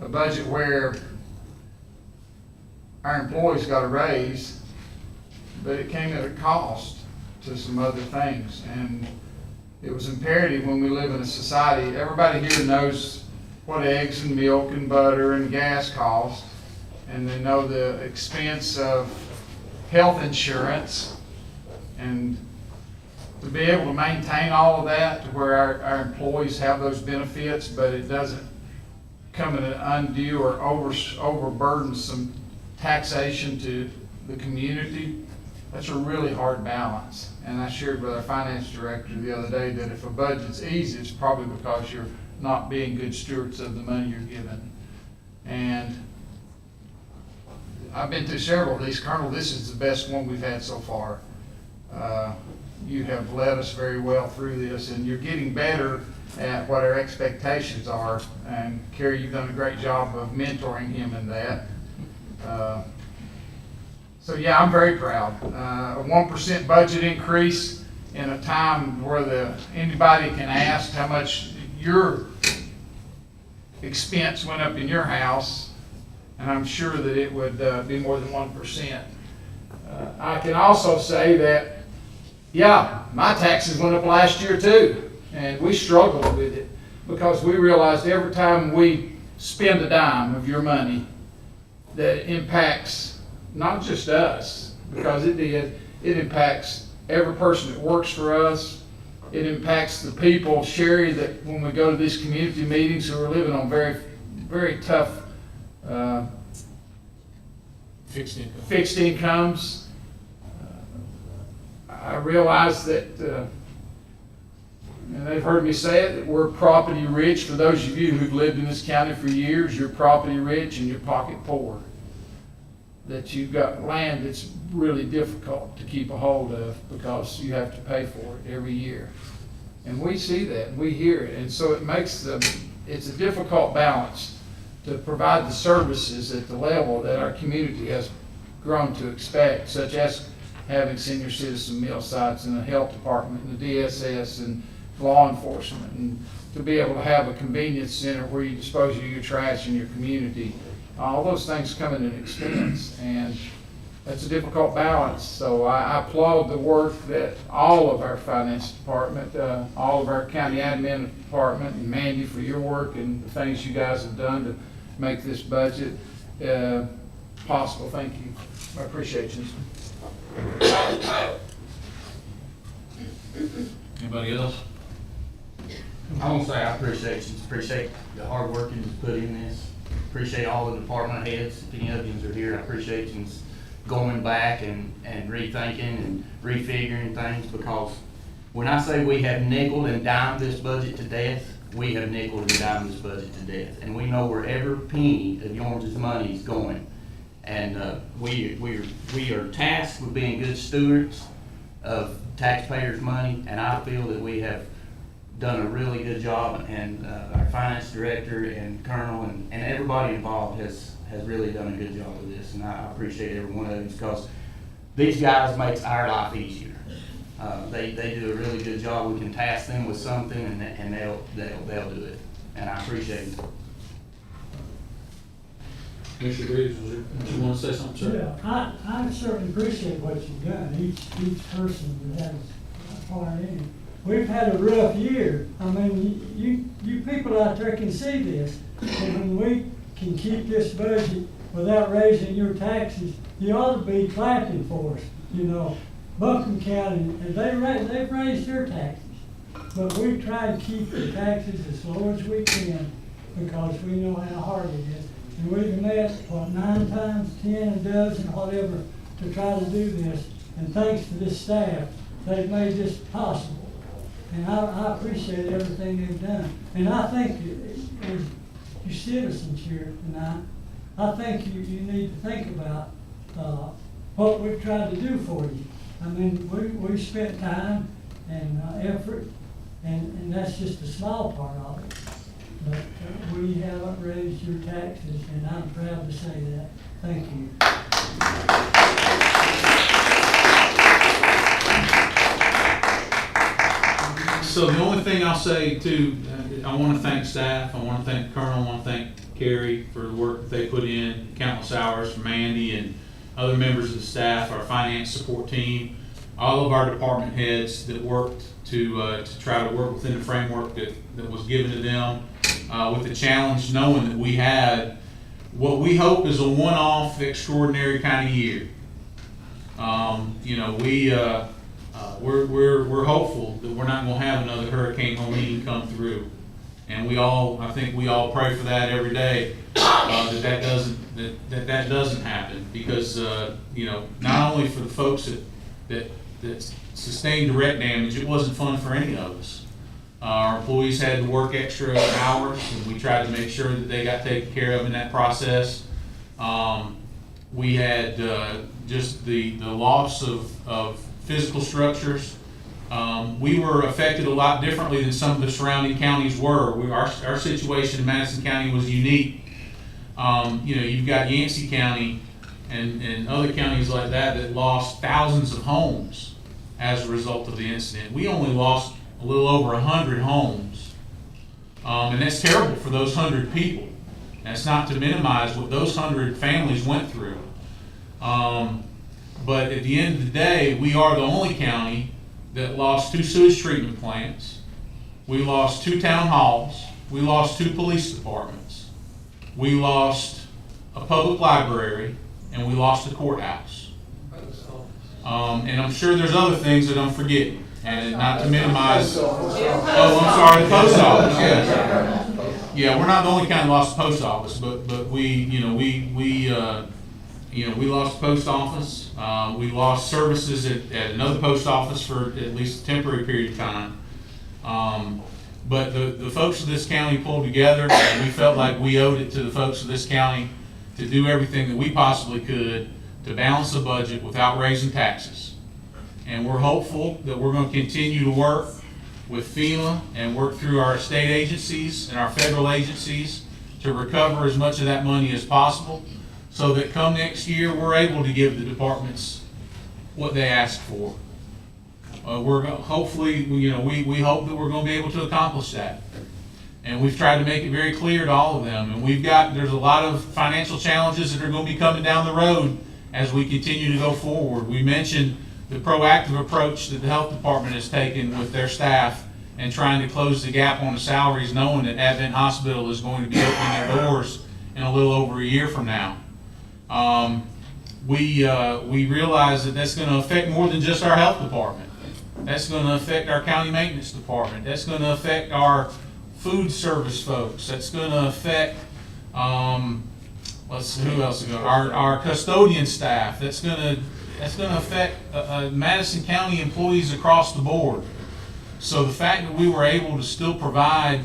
a budget where our employees got a raise, but it came at a cost to some other things. And it was imperative when we live in a society, everybody here knows what eggs and milk and butter and gas cost, and they know the expense of health insurance, and to be able to maintain all of that to where our employees have those benefits, but it doesn't come at an undue or overburdensome taxation to the community, that's a really hard balance. And I shared with our finance director the other day that if a budget's easy, it's probably because you're not being good stewards of the money you're given. And I've been through several of these. Colonel, this is the best one we've had so far. You have led us very well through this, and you're getting better at what our expectations are. And Kerry, you've done a great job of mentoring him in that. So yeah, I'm very proud. A 1% budget increase in a time where anybody can ask how much your expense went up in your house, and I'm sure that it would be more than 1%. I can also say that, yeah, my taxes went up last year too, and we struggled with it because we realized every time we spend a dime of your money, that it impacts not just us, because it impacts every person that works for us. It impacts the people, Sherry, that when we go to these community meetings who are living on very, very tough fixed incomes. I realize that, and they've heard me say it, that we're property rich. For those of you who've lived in this county for years, you're property rich and you're pocket poor. That you've got land that's really difficult to keep a hold of because you have to pay for it every year. And we see that, and we hear it, and so it makes it's a difficult balance to provide the services at the level that our community has grown to expect, such as having senior citizen meal sites and the health department and the DSS and law enforcement, and to be able to have a convenience center where you dispose of your trash in your community. All those things come at an expense, and that's a difficult balance. So I applaud the work that all of our finance department, all of our county admin department, and Mandy for your work and the things you guys have done to make this budget possible. Thank you. I appreciate you. Anybody else? I want to say I appreciate the hard work you put in this. Appreciate all the department heads. If any of you are here, I appreciate you going back and rethinking and refiguring things, because when I say we have nickel and dimed this budget to death, we have nickel and dimed this budget to death. And we know where every penny of yours money is going. And we are tasked with being good stewards of taxpayers' money, and I feel that we have done a really good job, and our finance director and Colonel and everybody involved has really done a good job of this, and I appreciate every one of them, because these guys makes our life easier. They do a really good job. We can task them with something, and they'll do it, and I appreciate it. Mr. Reeves, do you want to say something, sir? Yeah, I certainly appreciate what you've done, each person that has a part in it. We've had a rough year. I mean, you people out there can see this. And when we can keep this budget without raising your taxes, you ought to be clapping for us. You know, Buncombe County, and they've raised their taxes. But we've tried to keep the taxes as low as we can, because we know how hard it is. And we've met, 9 times, 10, a dozen, whatever, to try to do this. And thanks to this staff, they've made this possible. And I appreciate everything they've done. And I think, as you citizens here tonight, I think you need to think about what we've tried to do for you. I mean, we've spent time and effort, and that's just a small part of it. But we haven't raised your taxes, and I'm proud to say that. Thank you. So the only thing I'll say too, I want to thank staff, I want to thank the Colonel, I want to thank Carrie for the work that they put in, countless hours from Andy and other members of the staff, our finance support team, all of our department heads that worked to try to work within the framework that was given to them, with the challenge knowing that we had what we hope is a one-off extraordinary kind of year. You know, we're hopeful that we're not going to have another Hurricane Helene come through, and I think we all pray for that every day, that doesn't happen, because you know, not only for the folks that sustained direct damage, it wasn't fun for any of us. Our employees had to work extra hours, and we tried to make sure that they got taken care of in that process. We had just the loss of physical structures. We were affected a lot differently than some of the surrounding counties were. Our situation in Madison County was unique. You know, you've got Yancey County and other counties like that lost thousands of homes as a result of the incident. We only lost a little over 100 homes. And that's terrible for those 100 people. That's not to minimize what those 100 families went through. But at the end of the day, we are the only county that lost 2 sewage treatment plants. We lost 2 town halls. We lost 2 police departments. We lost a public library, and we lost a courthouse. And I'm sure there's other things that I'm forgetting. And not to minimize, oh, I'm sorry, the post office, yeah. Yeah, we're not the only county that lost the post office, but we lost the post office. We lost services at another post office for at least a temporary period of time. But the folks of this county pulled together, and we felt like we owed it to the folks of this county to do everything that we possibly could to balance the budget without raising taxes. And we're hopeful that we're going to continue to work with FEMA and work through our state agencies and our federal agencies to recover as much of that money as possible, so that come next year we're able to give the departments what they ask for. Hopefully, we hope that we're going to be able to accomplish that. And we've tried to make it very clear to all of them. And there's a lot of financial challenges that are going to be coming down the road as we continue to go forward. We mentioned the proactive approach that the health department has taken with their staff and trying to close the gap on the salaries, knowing that Advent Hospital is going to be opening their doors in a little over a year from now. We realize that that's going to affect more than just our health department. That's going to affect our county maintenance department. That's going to affect our food service folks. That's going to affect let's see, who else is going, our custodian staff, that's gonna affect, Madison County employees across the board. So the fact that we were able to still provide,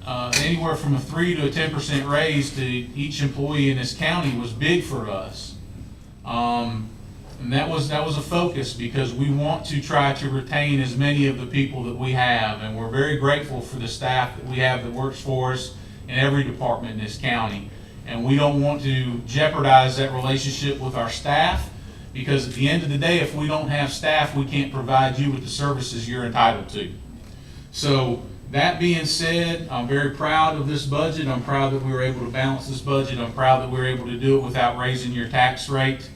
anywhere from a 3 to a 10% raise to each employee in this county was big for us. And that was a focus because we want to try to retain as many of the people that we have, and we're very grateful for the staff that we have that works for us in every department in this county. And we don't want to jeopardize that relationship with our staff, because at the end of the day, if we don't have staff, we can't provide you with the services you're entitled to. So that being said, I'm very proud of this budget. I'm proud that we were able to balance this budget. I'm proud that we were able to do it without raising your tax rate.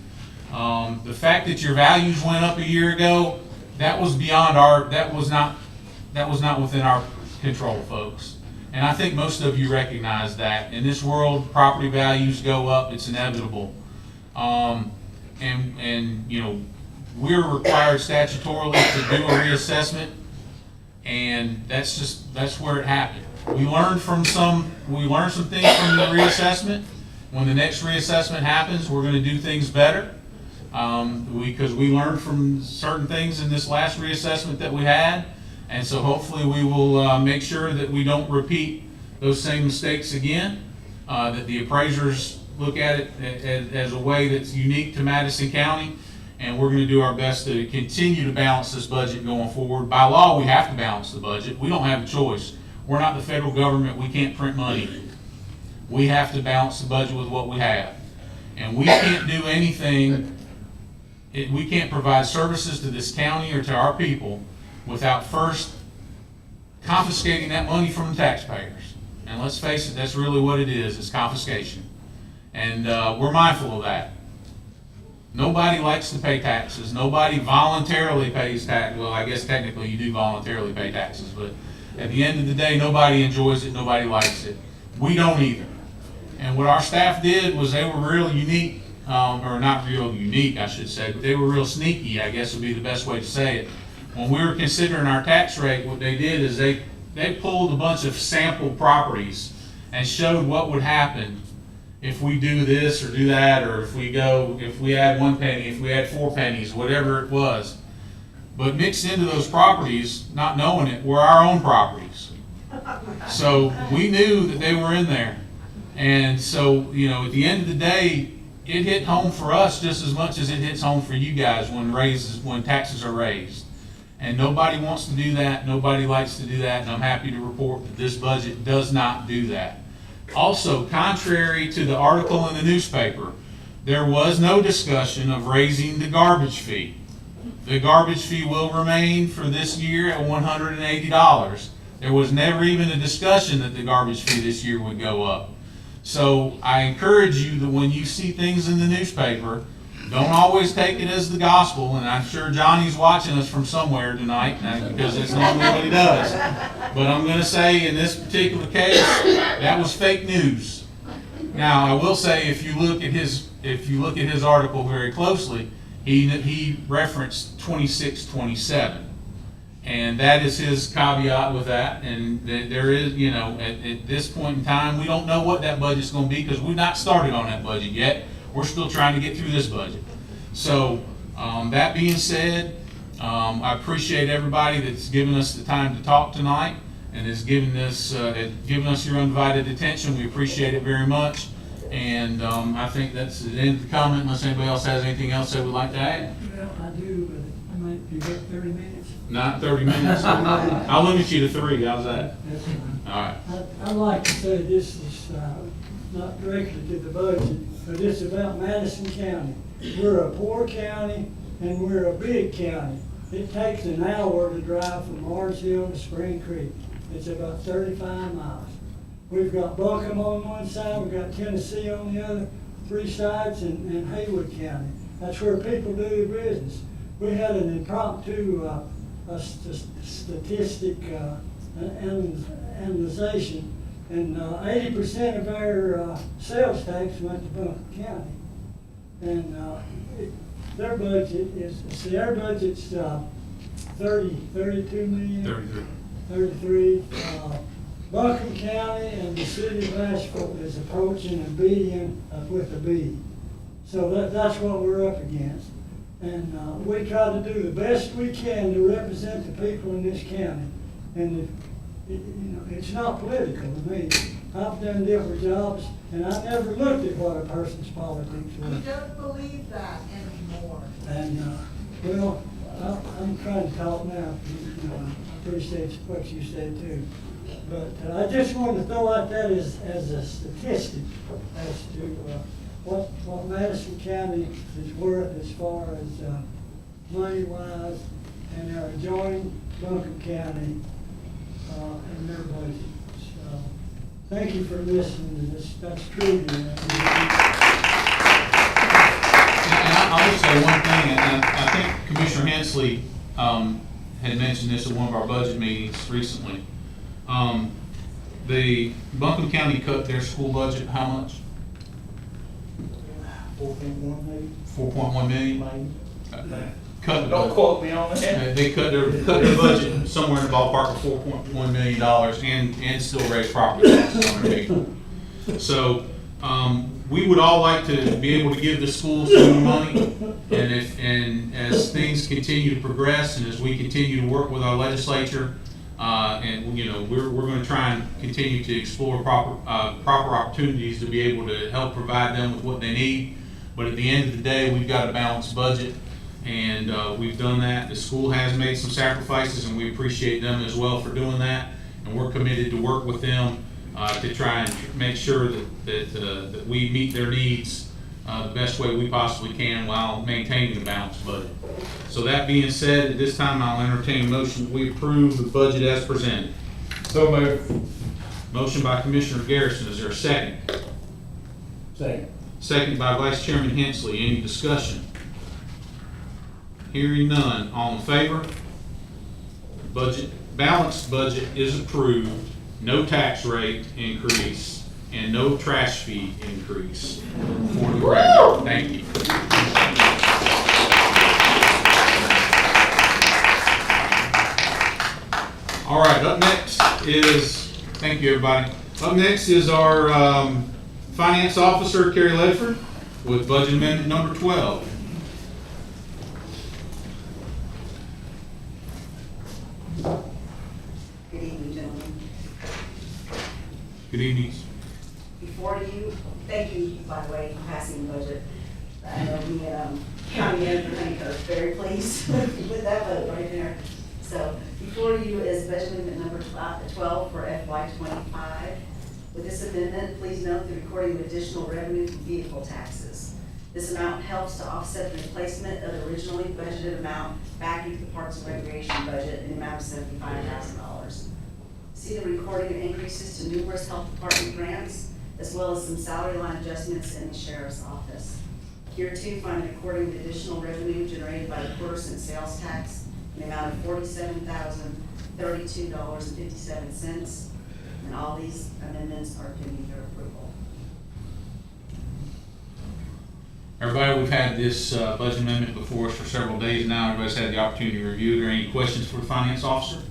The fact that your values went up a year ago, that was beyond that was not within our control, folks. And I think most of you recognize that. In this world, property values go up, it's inevitable. And you know, we're required statutorily to do a reassessment, and that's where it happened. We learned some things from the reassessment. When the next reassessment happens, we're going to do things better. Because we learned from certain things in this last reassessment that we had, and so hopefully we will make sure that we don't repeat those same mistakes again, that the appraisers look at it as a way that's unique to Madison County, and we're going to do our best to continue to balance this budget going forward. By law, we have to balance the budget. We don't have a choice. We're not the federal government. We can't print money. We have to balance the budget with what we have, and we can't do anything. We can't provide services to this county or to our people without first confiscating that money from the taxpayers. And let's face it, that's really what it is. It's confiscation. And we're mindful of that. Nobody likes to pay taxes. Nobody voluntarily pays tax. Well, I guess technically you do voluntarily pay taxes, but at the end of the day, nobody enjoys it. Nobody likes it. We don't either. And what our staff did was they were real unique. Or not real unique, I should say, but they were real sneaky, I guess would be the best way to say it. When we were considering our tax rate, what they did is they pulled a bunch of sample properties and showed what would happen if we do this or do that, or if we add 1 penny, if we add 4 pennies, whatever it was. But mixed into those properties, not knowing it, were our own properties. So we knew that they were in there. And so, you know, at the end of the day, it hit home for us just as much as it hits home for you guys when taxes are raised. And nobody wants to do that. Nobody likes to do that. And I'm happy to report that this budget does not do that. Also, contrary to the article in the newspaper, there was no discussion of raising the garbage fee. The garbage fee will remain for this year at $180. There was never even a discussion that the garbage fee this year would go up. So I encourage you that when you see things in the newspaper, don't always take it as the gospel. And I'm sure Johnny's watching us from somewhere tonight, because that's normally what he does. But I'm going to say in this particular case, that was fake news. Now I will say, if you look at his article very closely, he referenced 2627. And that is his caveat with that. And there is, you know, at this point in time, we don't know what that budget's going to be because we've not started on that budget yet. We're still trying to get through this budget. So that being said, I appreciate everybody that's given us the time to talk tonight and has given us your undivided attention. We appreciate it very much. And I think that's the end of the comment, unless anybody else has anything else they would like to add. Well, I do, but I might be about 30 minutes. Not 30 minutes. I'll limit you to 3. How's that? That's fine. All right. I'd like to say this is not directly to the budget, but it's about Madison County. We're a poor county and we're a big county. It takes an hour to drive from Orange Hill to Spring Creek. It's about 35 miles. We've got Buncombe on one side, we've got Tennessee on the other, 3 sides, and Haywood County. That's where people do their business. We had an impromptu statistic analyzation, and 80% of our sales tax went to Buncombe County. And their budget is, our budget's 32 million. 33. Buncombe County and the city of Asheville is approaching a billion with a B. So that's what we're up against. And we try to do the best we can to represent the people in this county. And it's not political to me. I've done different jobs, and I never looked at what a person's politics We was. don't believe that anymore. And, well, I'm trying to talk now. I appreciate what you said too. But I just wanted to throw out that as a statistic as to what Madison County is worth as far as money-wise, and our adjoining Buncombe County and their budget. So, thank you for listening to this. That's true. I'll just say one thing, and I think Commissioner Hensley had mentioned this at one of our budget meetings recently. The Buncombe County cut their school budget how much? 4.1 maybe? 4.1 million? Cut. Don't quote me on that. They cut their budget somewhere in the ballpark of $4.1 million and still raise property taxes on their people. So, we would all like to be able to give the schools some more money, and as things continue to progress, and as we continue to work with our legislature, and we're going to try and continue to explore proper opportunities to be able to help provide them with what they need. But at the end of the day, we've got a balanced budget, and we've done that. The school has made some sacrifices, and we appreciate them as well for doing that. And we're committed to work with them to try and make sure that we meet their needs the best way we possibly can while maintaining a balanced budget. So that being said, at this time I'll entertain a motion that we approve the budget as presented. So moved. Motion by Commissioner Garrison. Is there a second? Second. Second by Vice Chairman Hensley. Any discussion? Hearing none. All in favor? Balanced budget is approved. No tax rate increase and no trash fee increase for the record. Thank you. All right, up next is, thank you everybody. Up next is our Finance Officer, Carrie Ledford, with Budget Amendment number 12. Good evening, gentlemen. Good evening. Before you, thank you, by the way, for passing the budget. I know the county manager are very pleased with that vote right there. So before you is budget amendment number 12 for FY25. With this amendment, please note the recording of additional revenue from vehicle taxes. This amount helps to offset the replacement of the originally budgeted amount back into the Parks and Recreation budget in the amount of $75,000. See the recording of increases to numerous health department grants, as well as some salary line adjustments in the sheriff's office. Here too, find the recording of additional revenue generated by the quarter-cent sales tax in the amount of $47,032.57. And all these amendments are pending your approval. Everybody, we've had this budget amendment before us for several days now. Everybody's had the opportunity to review it. Are there any questions for the Finance Officer?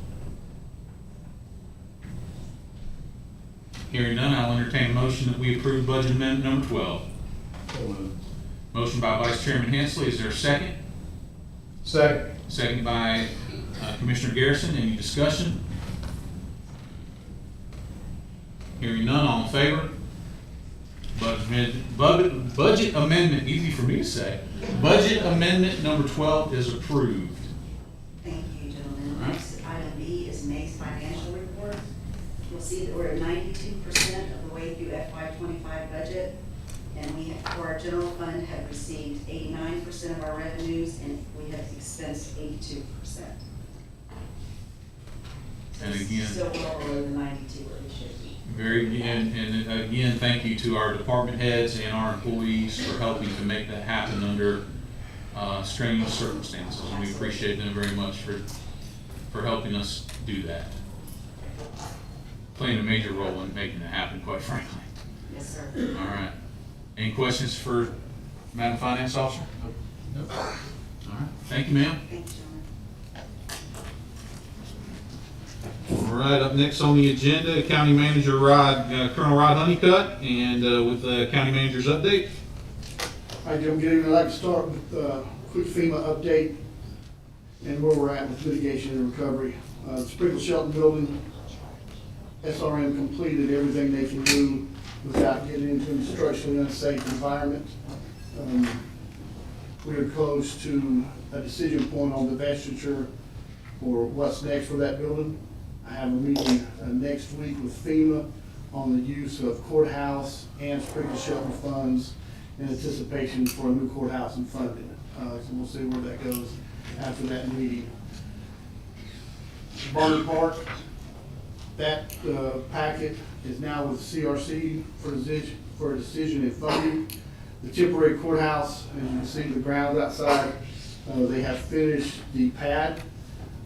Hearing none, I'll entertain a motion that we approve budget amendment number 12. Motion by Vice Chairman Hensley. Is there a second? Second. Second by Commissioner Garrison. Any discussion? Hearing none, all in favor? Budget amendment, easy for me to say. Budget amendment number 12 is approved. Thank you, gentlemen. Next item B is May's financial report. You'll see that we're at 92% of the way through FY25 budget, and we, for our general fund, have received 89% of our revenues, and we have expensed 82%. And again, Still well below the 92 where we should be. and again, thank you to our department heads and our employees for helping to make that happen under strenuous circumstances, and we appreciate them very much for helping us do that. Playing a major role in making it happen, quite frankly. Yes, sir. All right. Any questions for Madam Finance Officer? Nope. All right. Thank you, ma'am. Thank you, gentlemen. right, up next on the agenda, County Manager Colonel Rod Honeycutt, and with the County Manager's update. Hi, Jim. Good evening. I'd like to start with a quick FEMA update and where we're at with mitigation and recovery. The Sprinkle Shelton building, SRM completed everything they can do without getting into an structurally unsafe environment. We are close to a decision point on the divestiture for what's next for that building. I have a meeting next week with FEMA on the use of courthouse and Sprinkle Shelton funds in anticipation for a new courthouse and funding. So we'll see where that goes after that meeting. Barnard Park, that packet is now with CRC for a decision and funding. The temporary courthouse, as you can see the ground outside, they have finished the pad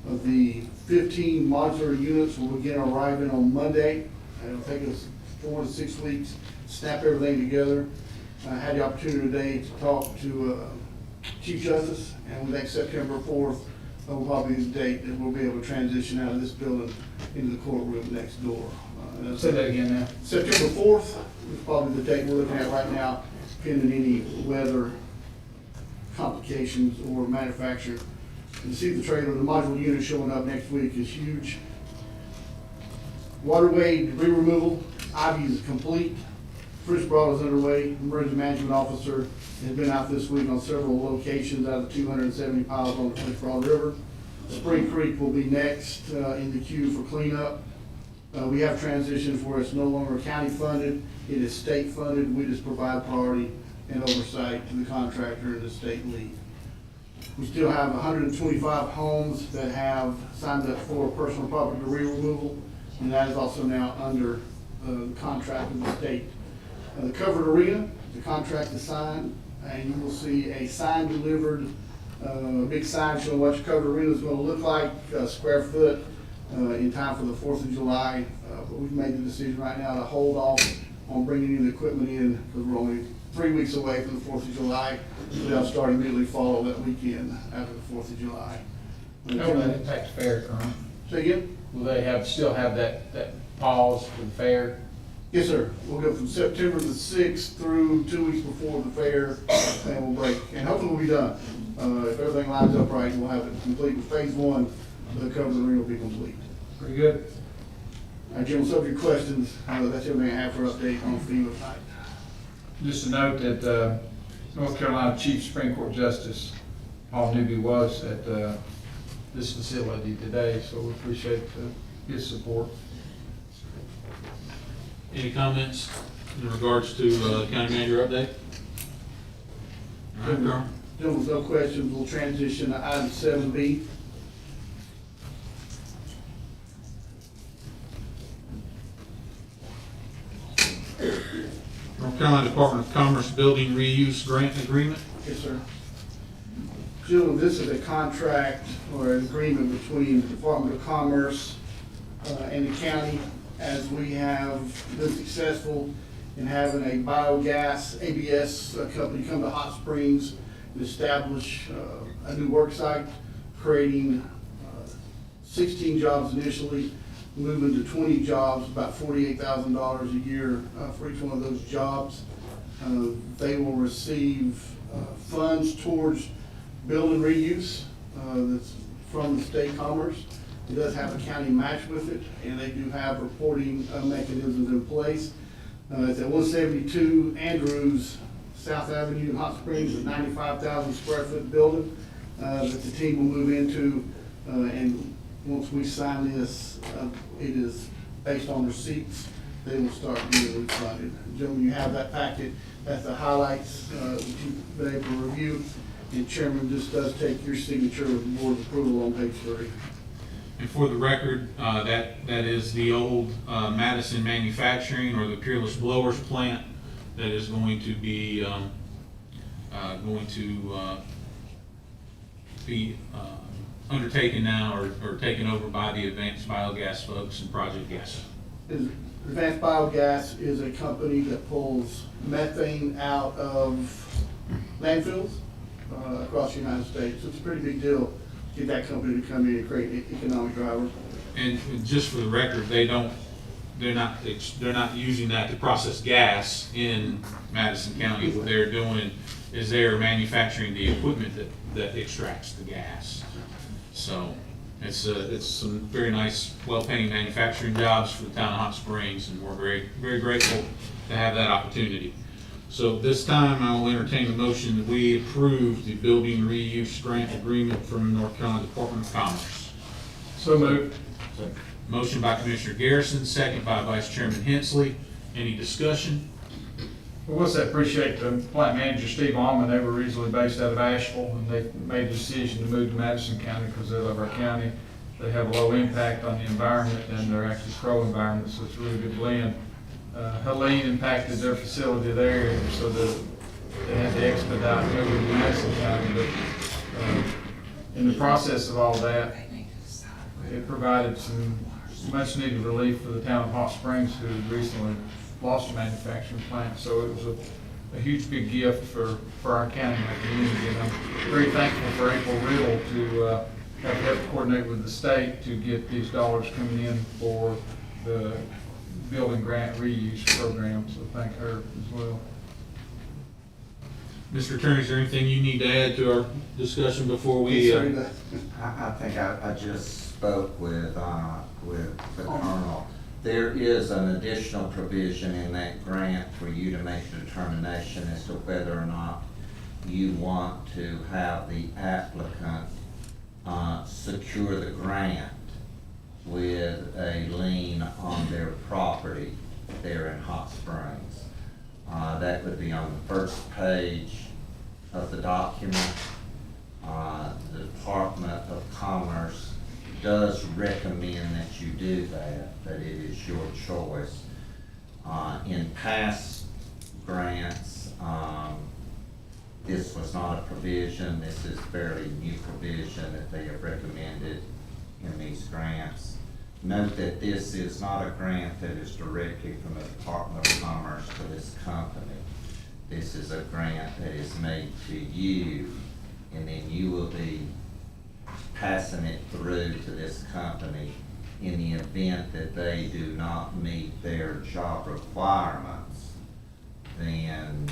of the 15 modular units will begin arriving on Monday. It'll take us 4 to 6 weeks to snap everything together. I had the opportunity today to talk to Chief Justice, and we think September 4th will probably be the date that we'll be able to transition out of this building into the courtroom next door. Say that again now. September 4th is probably the date we're looking at right now, pending any weather complications or manufacture. You see the trailer, the modular unit showing up next week is huge. Waterway debris removal, Ivy is complete. First Broad is underway. Emergency management officer has been out this week on several locations out of the 270 piles on the First Broad River. Spring Creek will be next in the queue for cleanup. We have transitioned where it's no longer county funded, it is state funded. We just provide priority and oversight to the contractor and the state lead. We still have 125 homes that have signed up for personal property debris removal, and that is also now under the contract of the state. The covered arena, the contract is signed, and you will see a sign delivered, big sign showing what your covered arena is going to look like, square foot, in time for the 4th of July. But we've made the decision right now to hold off on bringing any equipment in because we're only 3 weeks away from the 4th of July. So they'll start immediately follow that weekend after the 4th of July. How will that impact the fair, Colonel? Say again? Will they still have that pause for the fair? Yes, sir. We'll go from September the 6th through 2 weeks before the fair, and we'll break. And hopefully we'll be done. If everything lines up right, we'll have it complete with phase 1. The covered arena will be complete. Pretty good. General subject questions. That's everything I have for update on FEMA tonight. Just a note that North Carolina Chief Supreme Court Justice Paul Newby was at this facility today, so we appreciate his support. Any comments in regards to County Manager update? All right, Carl. Gentlemen, no questions. We'll transition to item 7B. North Carolina Department of Commerce Building Reuse Grant Agreement. Yes, sir. Gentlemen, this is a contract or an agreement between the Department of Commerce and the county, as we have been successful in having a biogas ABS company come to Hot Springs and establish a new work site, creating 16 jobs initially, moving to 20 jobs, about $48,000 a year for each one of those jobs. They will receive funds towards building reuse that's from the state commerce. It does have a county match with it, and they do have reporting mechanisms in place. It's at 172 Andrews, South Avenue in Hot Springs, a 95,000 square foot building that the team will move into. And once we sign this, it is based on receipts. They will start being refunded. Gentlemen, you have that packet. That's the highlights that you've been able to review. And Chairman, this does take your signature with the board's approval on page 3. And for the record, that is the old Madison manufacturing or the Peerless Blowers plant that is going to be undertaken now or taken over by the Advanced Biogas folks and Project Gas. Advanced Biogas is a company that pulls methane out of landfills across the United States. It's a pretty big deal get that company to come in and create an economic driver. And just for the record, they're not using that to process gas in Madison County. What they're doing is they're manufacturing the equipment that extracts the gas. So it's some very nice, well-paying manufacturing jobs for the town of Hot Springs, and we're very, very grateful to have that opportunity. So this time, I will entertain a motion that we approve the building reuse grant agreement from North Carolina Department of Commerce. So moved. Motion by Commissioner Garrison, second by Vice Chairman Hensley. Any discussion? Well, let's appreciate the plant manager, Steve Alman. They were originally based out of Asheville, and they made the decision to move to Madison County because they love our county. They have a low impact on the environment, and they're actually pro-environment, so it's a really good blend. Helene impacted their facility there, so that they had to expedite moving to Madison County. But in the process of all that, it provided some much needed relief for the town of Hot Springs, who recently lost a manufacturing plant. So it was a huge big gift for our county and our community. And I'm very thankful for April Riddle to have helped coordinate with the state to get these dollars coming in for the building grant reuse program. So thank her as well. Mr. Attorney, is there anything you need to add to our discussion before we? I think I just spoke with the Colonel. There is an additional provision in that grant for you to make a determination as to whether or not you want to have the applicant secure the grant with a lien on their property there in Hot Springs. That would be on the first page of the document. The Department of Commerce does recommend that you do that it is your choice. In past grants, this was not a provision. This is fairly new provision that they have recommended in these grants. Note that this is not a grant that is directly from the Department of Commerce to this company. This is a grant that is made to you, and then you will be passing it through to this company in the event that they do not meet their job requirements. Then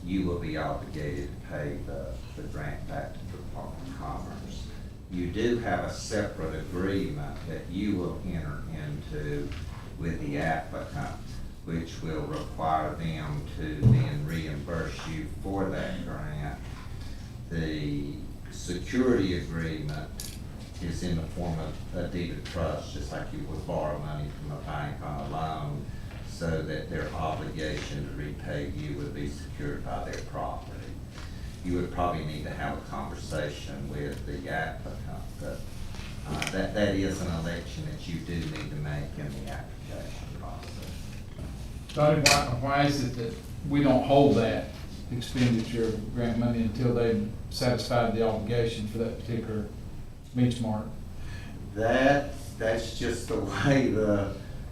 you will be obligated to pay the grant back to the Department of Commerce. You do have a separate agreement that you will enter into with the applicant, which will require them to then reimburse you for that grant. The security agreement is in the form of a deed of trust, just like you would borrow money from a bank on a loan, so that their obligation to repay you would be secured by their property. You would probably need to have a conversation with the applicant, but that is an election that you do need to make in the application process. Donnie, why is it that we don't hold that expenditure of grant money until they've satisfied the obligation for that particular benchmark? That's just the way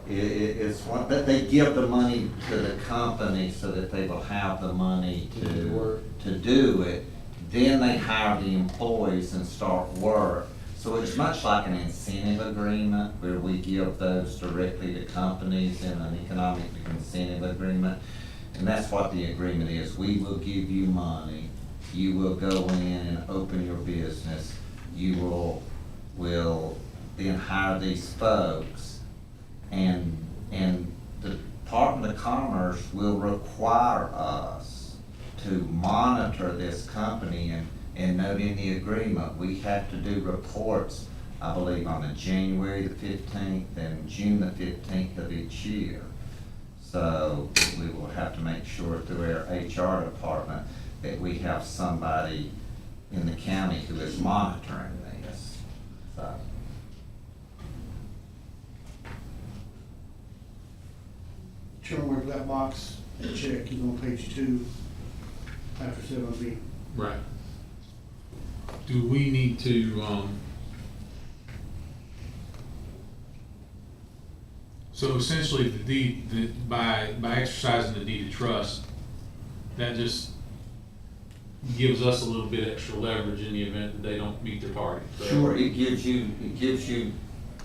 it's one, that they give the money to the company so that they will have the money to do it. Then they hire the employees and start work. So it's much like an incentive agreement where we give those directly to companies in an economic incentive agreement. And that's what the agreement is. We will give you money. You will go in and open your business. You will then hire these folks, and the Department of Commerce will require us to monitor this company, and note in the agreement, we have to do reports, I believe, on the January the 15th and June the 15th of each year. So we will have to make sure through our HR department that we have somebody in the county who is monitoring this. So. Chairman, where that box, that check is on page 2 after 7B. Right. Do we need to, so essentially by exercising the deed of trust, that just gives us a little bit extra leverage in the event that they don't meet their target. So- Sure, it gives you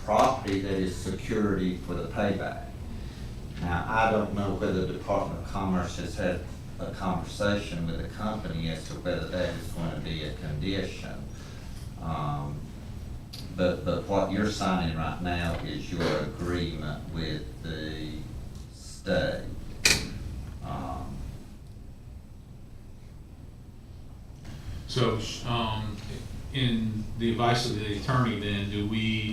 property that is security for the payback. Now, I don't know whether the Department of Commerce has had a conversation with the company as to whether that is going to be a condition. But what you're signing right now is your agreement with the state. So, in the advice of the attorney then,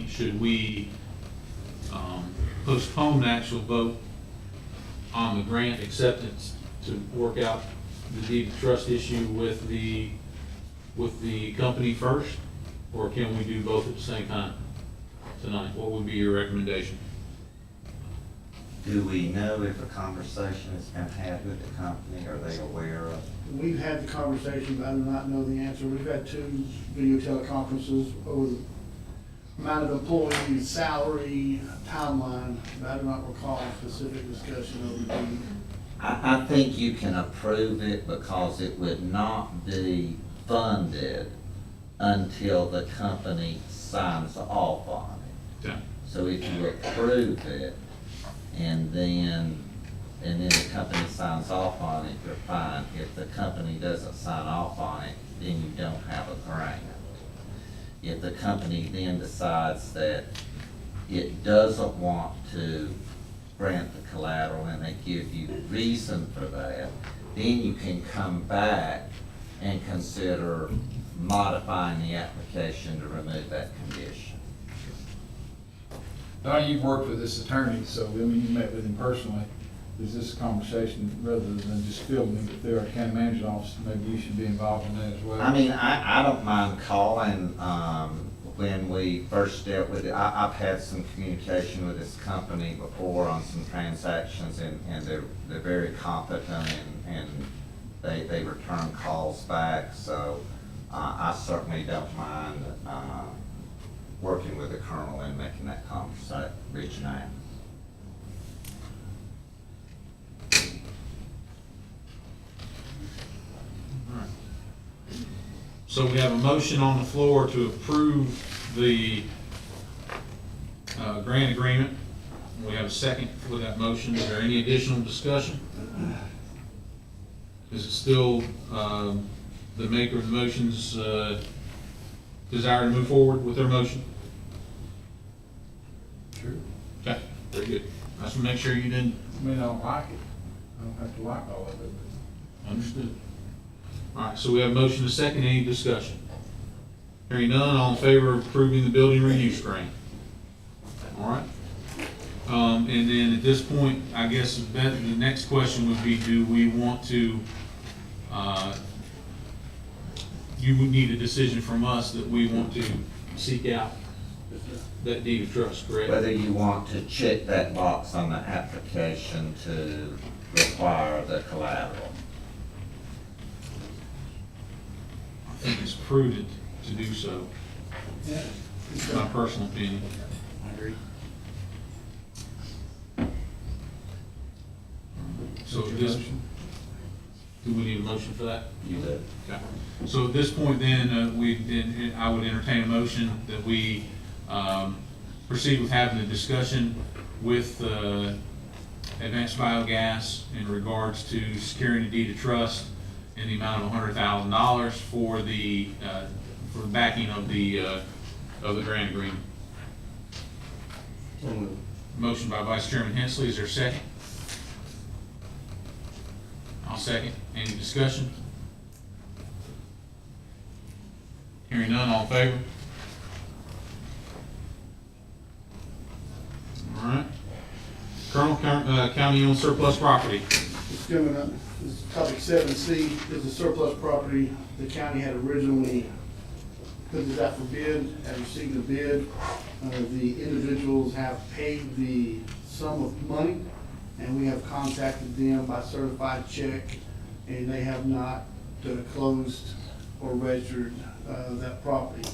should we postpone the actual vote on the grant acceptance to work out the deed of trust issue with the company first? Or can we do both at the same time tonight? What would be your recommendation? Do we know if a conversation has been had with the company? Are they aware of? We've had the conversation, but I do not know the answer. We've had 2 video teleconferences over the amount of employees, salary, timeline, but I do not recall a specific discussion over the. I think you can approve it because it would not be funded until the company signs off on it. Okay. So if you approve it, and then the company signs off on it, you're fine. If the company doesn't sign off on it, then you don't have a grant. If the company then decides that it doesn't want to grant the collateral and they give you reason for that, then you can come back and consider modifying the application to remove that condition. Now, you've worked with this attorney, so, I mean, you met with him personally. Is this a conversation, rather than just fielding it through our county manager's office, maybe you should be involved in that as well? I mean, I don't mind calling, when we first dealt with it. I've had some communication with this company before on some transactions, and they're very competent, and they return calls back, so I certainly don't mind working with the colonel and making that conversation, reaching out. So we have a motion on the floor to approve the grant agreement. We have a second for that motion. Is there any additional discussion? Is it still the maker of the motion's desire to move forward with their motion? Sure. Okay, very good. I just want to make sure you didn't. I mean, I don't like it. I don't have to like all of it. Understood. All right, so we have a motion and a second. Any discussion? Hearing none, all in favor of approving the building reuse grant? All right. And then at this point, I guess the next question would be, do we want to, you would need a decision from us that we want to seek out that deed of trust, correct? Whether you want to check that box on the application to require the collateral. I think it's prudent to do so. Yeah. It's my personal opinion. I agree. So at this, do we need a motion for that? You do. Okay. So at this point then, I would entertain a motion that we proceed with having a discussion with Advanced Biogas in regards to securing a deed of trust in the amount of $100,000 for the backing of the grant agreement. Motion by Vice Chairman Hensley. Is there a second? I'll second. Any discussion? Hearing none, all in favor? All right. Colonel, county-owned surplus property. It's coming up, this is topic 7C, is the surplus property. The county had originally put this out for bid, had received a bid. The individuals have paid the sum of money, and we have contacted them by certified check, and they have not closed or registered that property.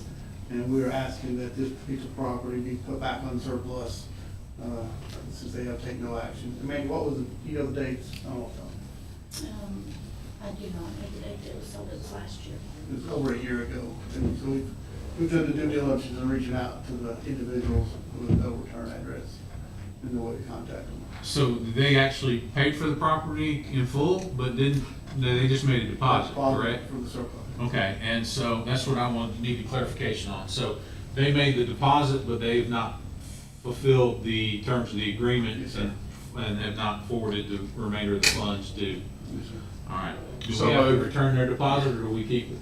And we're asking that this piece of property be put back on surplus since they have taken no action. Amanda, what was the dates? I do not, it was sold this last year. It was over a year ago. And so we've done the due diligence in reaching out to the individuals with no return address and no way to contact them. So they actually paid for the property in full, but they just made a deposit, correct? For the surplus. Okay, and so that's what I needed clarification on. So they made the deposit, but they've not fulfilled the terms of the agreement. Yes, sir. And have not forwarded the remainder of the funds due. Yes, sir. All right. Do So we have to moved. return their deposit, or do we keep it?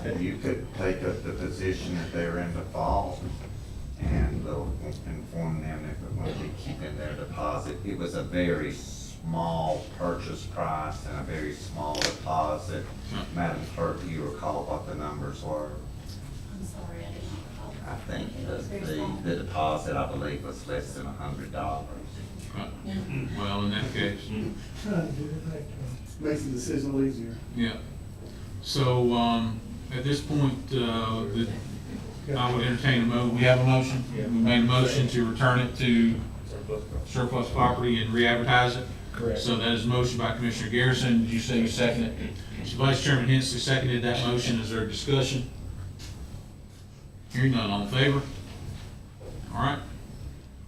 And you could take up the position that they're in default, and they'll inform them if it won't be keeping their deposit. It was a very small purchase price and a very small deposit. Madam Clerk, do you recall what the numbers were? I'm sorry, I did not recall. I think It was very that small. the deposit, I believe, was less than $100. Well, in that case, Trying to do it like that. Makes the decision a little easier. yeah. So, at this point, I would entertain we have a motion? We made a motion to return it to surplus property and re-advertise it? Correct. So that is a motion by Commissioner Garrison. Did you say you seconded it? So Vice Chairman Hensley seconded that motion. Is there discussion? Hearing none, all in favor? All right.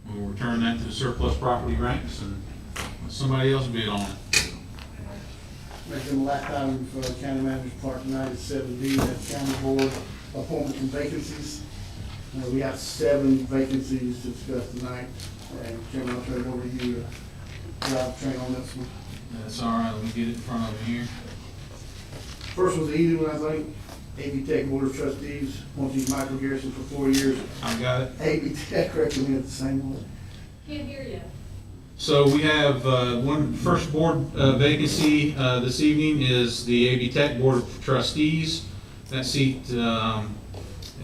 We'll return that to the surplus property ranks and let somebody else bid on it. Making the last item for County Manager's Part tonight is 7D, that's County Board appointments and vacancies. We have 7 vacancies to discuss tonight. And Chairman, I'll turn it over to you to drive the train on this one. That's all right. Let me get it in front of you here. First was the easy one, I think. AB Tech Board of Trustees, want to use Michael Garrison for 4 years. I've got it. AB Tech recommends the same one. Can't hear you. So we have one first board vacancy this evening is the AB Tech Board of Trustees. That seat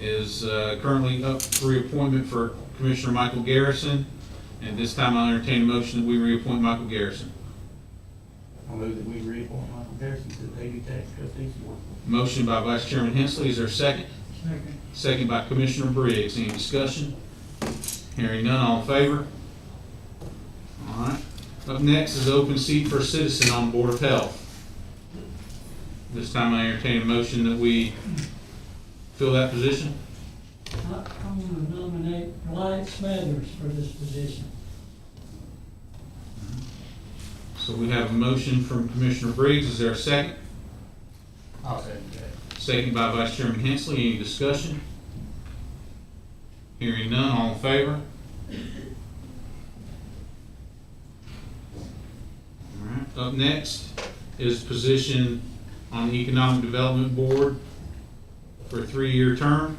is currently up for reappointment for Commissioner Michael Garrison. And this time I'll entertain a motion that we reappoint Michael Garrison. I'll move that we reappoint Michael Garrison to the AB Tax Trustees Board. Motion by Vice Chairman Hensley. Is there a second? Second. Second by Commissioner Briggs. Any discussion? Hearing none, all in favor? All right. Up next is open seat for citizen on Board of Health. This time I entertain a motion that we fill that position. I'm going to nominate Dwight Smathers for this position. So we have a motion from Commissioner Briggs. Is there a second? I'll second that. Second by Vice Chairman Hensley. Any discussion? Hearing none, all in favor? All right. Up next is position on the Economic Development Board for a 3-year term.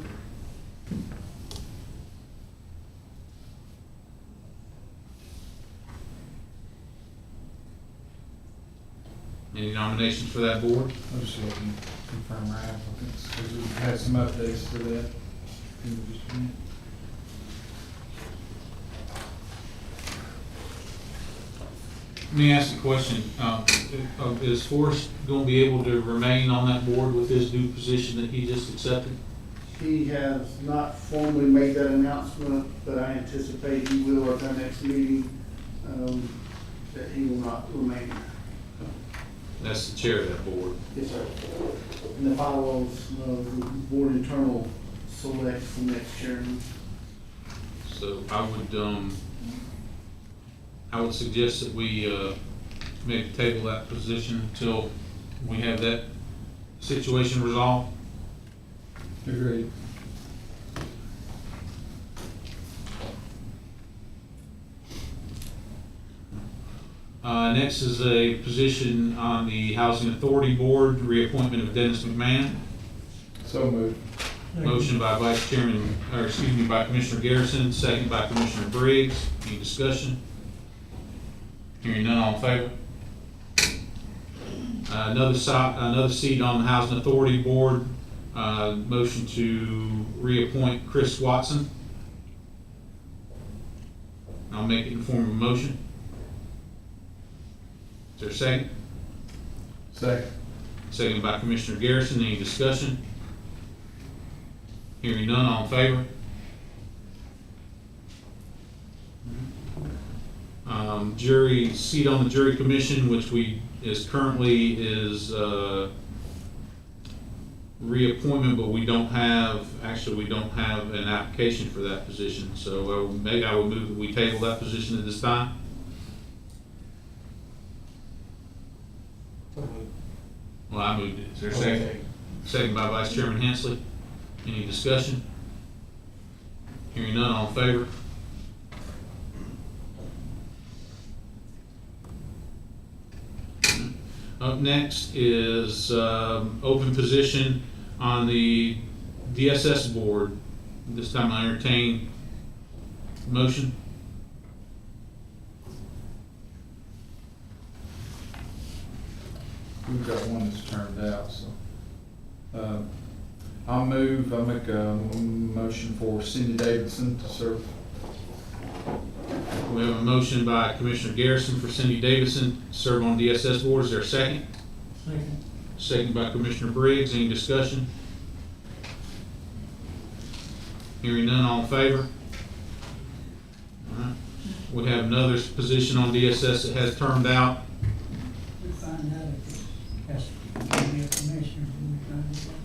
Any nominations for that board? I'm just looking to confirm our applicants, because we've had some updates for that. Give me just a minute. Let me ask a question. Is Forrest going to be able to remain on that board with his new position that he just accepted? He has not formally made that announcement, but I anticipate he will at our next meeting, that he will not remain. That's the chair of that board. Yes, sir. And the follows, the board internal select the next chairman. So I would suggest that we maybe table that position until we have that situation resolved. Agreed. Next is a position on the Housing Authority Board, reappointment of Dennis McMahon. So moved. Motion by by Commissioner Garrison, second by Commissioner Briggs. Any discussion? Hearing none, all in favor? Another seat on the Housing Authority Board, motion to reappoint Chris Watson. I'll make it in the form of a motion. Is there a second? Second. Second by Commissioner Garrison. Any discussion? Hearing none, all in favor? jury, seat on the jury commission, which is currently reappointment, but we don't have an application for that position. So maybe I would move that we table that position at this time. Well, I moved it. Is there a second? Second by Vice Chairman Hensley. Any discussion? Hearing none, all in favor? Up next is open position on the DSS board. This time I entertain motion. We've got one that's turned out, so. I make a motion for Cindy Davidson to serve. We have a motion by Commissioner Garrison for Cindy Davidson to serve on DSS board. Is there a second? Second. Second by Commissioner Briggs. Any discussion? Hearing none, all in favor? All right. We have another position on DSS that has turned out. We find out if it has to be a commissioner, then we find it out.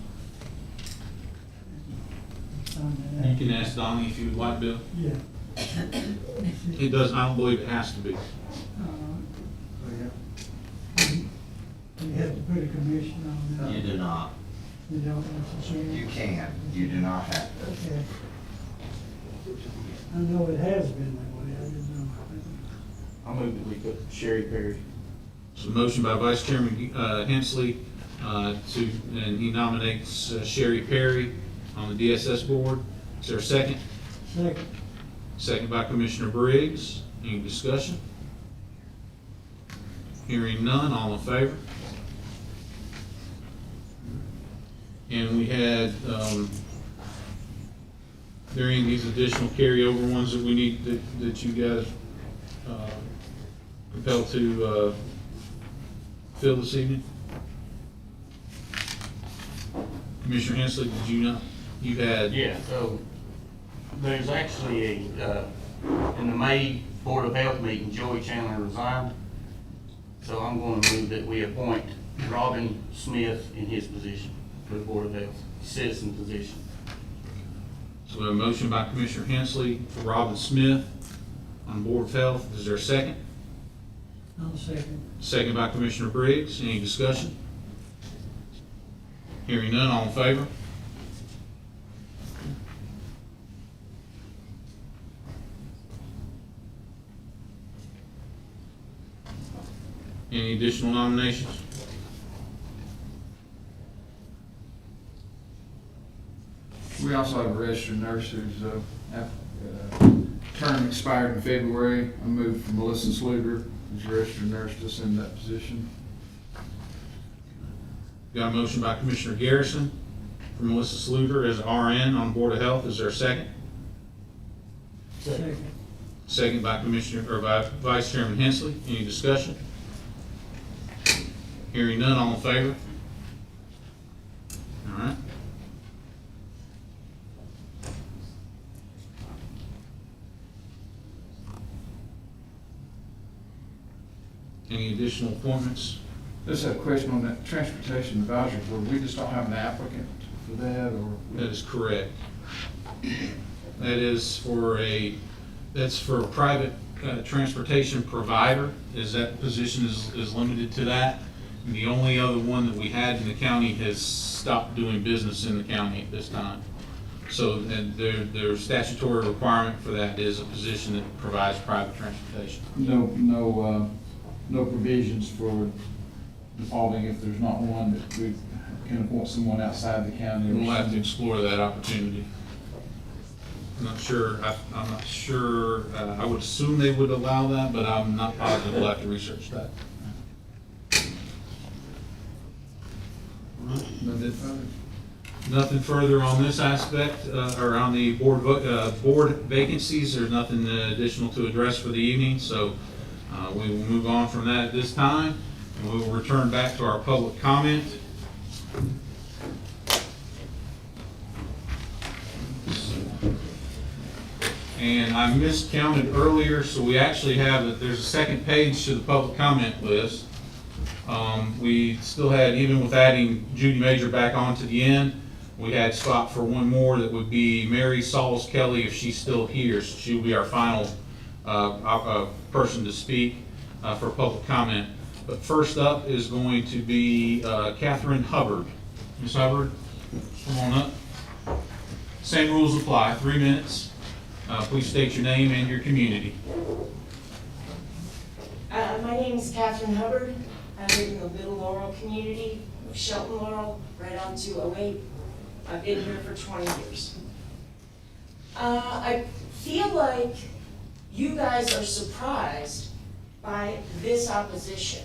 Find that You out. can ask Donnie if you would like, Bill. Yeah. It does, I don't believe it has to be. You have to put a commission on that. You do not. You don't necessarily. You can, you do not have to. Okay. I know it has been that way, I didn't know. I move that we put Sherry Perry. So motion by Vice Chairman Hensley and he nominates Sherry Perry on the DSS board. Is there a second? Second. Second by Commissioner Briggs. Any discussion? Hearing none, all in favor? And we had, during these additional carryover ones that we need, that you guys compelled to fill this evening. Commissioner Hensley, did you know? You had. Yeah, so there's actually in the May Board of Health meeting, Joey Chandler resigned. So I'm going to move that we appoint Robin Smith in his position for the Board of Health, citizen position. So we have a motion by Commissioner Hensley for Robin Smith on Board of Health. Is there a second? I'll second. Second by Commissioner Briggs. Any discussion? Hearing none, all in favor? Any additional nominations? We also have a registered nurse whose term expired in February. I moved for Melissa Sluger, who's a registered nurse, to send that position. Got a motion by Commissioner Garrison for Melissa Sluger as RN on Board of Health. Is there a second? Second. Second by by Vice Chairman Hensley. Any discussion? Hearing none, all in favor? All right. Any additional appointments? Just have a question on that Transportation Advisory Board. We just don't have an applicant for that, or? That is correct. That is for that's for a private transportation provider, that position is limited to that. And the only other one that we had in the county has stopped doing business in the county at this time. So, and their statutory requirement for that is a position that provides private transportation. No provisions for defaulting if there's not one, that we can appoint someone outside the county. We'll have to explore that opportunity. I'm not sure, I'm not sure, I would assume they would allow that, but I'm not positive. We'll have to research that. Nothing further on this aspect, or on the board vacancies. There's nothing additional to address for the evening, so we will move on from that at this time, and we will return back to our public comment. and I miscounted earlier, so we actually have, there's a second page to the public comment list. We still had, even with adding Judy Major back on to the end, we had spot for one more that would be Mary Sauls Kelly if she's still here. So she'll be our final person to speak for public comment. But first up is going to be Catherine Hubbard. Ms. Hubbard, come on up. Same rules apply, 3 minutes. Please state your name and your community. My name is Catherine Hubbard. I live in the Little Laurel community of Shelton Laurel, right on 208. I've been here for 20 years. I feel like you guys are surprised by this opposition.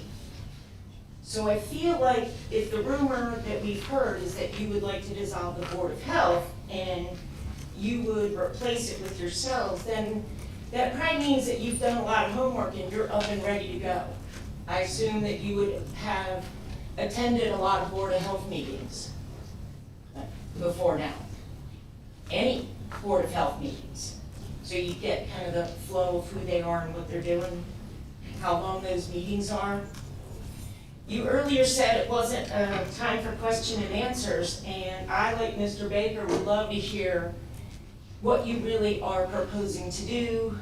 So I feel like if the rumor that we've heard is that you would like to dissolve the Board of Health and you would replace it with yourselves, then that probably means that you've done a lot of homework and you're up and ready to go. I assume that you would have attended a lot of Board of Health meetings before now. Any Board of Health meetings. So you get kind of the flow of who they are and what they're doing, how long those meetings are. You earlier said it wasn't time for question and answers, and I, like Mr. Baker, would love to hear what you really are proposing to do,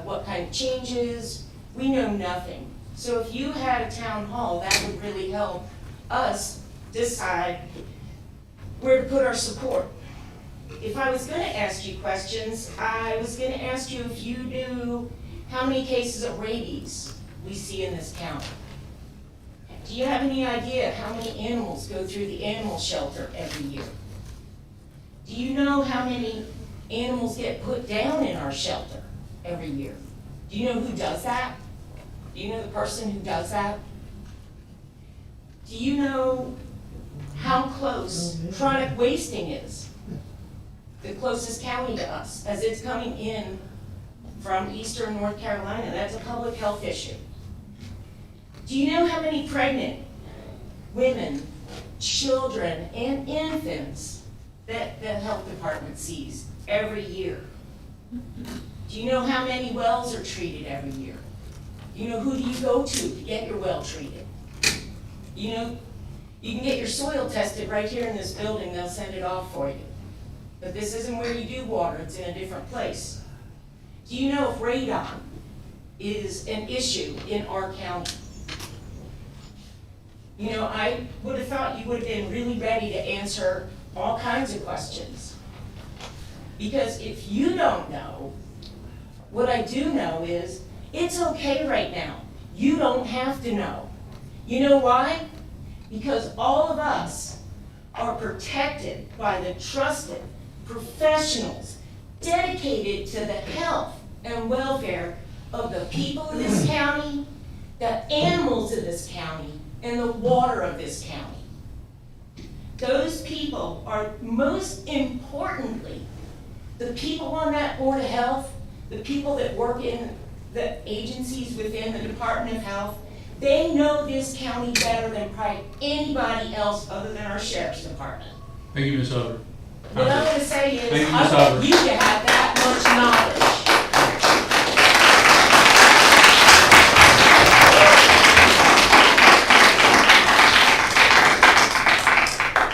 what kind of changes. We know nothing. So if you had a town hall, that would really help us decide where to put our support. If I was going to ask you questions, I was going to ask you if you knew how many cases of rabies we see in this county. Do you have any idea how many animals go through the animal shelter every year? Do you know how many animals get put down in our shelter every year? Do you know who does that? Do you know the person who does that? Do you know how close chronic wasting is? The closest county to us, as it's coming in from eastern North Carolina. That's a public health issue. Do you know how many pregnant women, children, and infants that the health department sees every year? Do you know how many wells are treated every year? Do you know who do you go to get your well treated? You know, you can get your soil tested right here in this building, they'll send it off for you. But this isn't where you do water, it's in a different place. Do you know if radon is an issue in our county? You know, I would have thought you would have been really ready to answer all kinds of questions. Because if you don't know, what I do know is, it's okay right now. You don't have to know. You know why? Because all of us are protected by the trusted professionals dedicated to the health and welfare of the people of this county, the animals of this county, and the water of this county. Those people are, most importantly, the people on that Board of Health, the people that work in the agencies within the Department of Health. They know this county better than probably anybody else other than our Sheriff's Department. Thank you, Ms. Hubbard. What I'm going to say is, Thank you, I Ms. want Hubbard. you to have that much knowledge.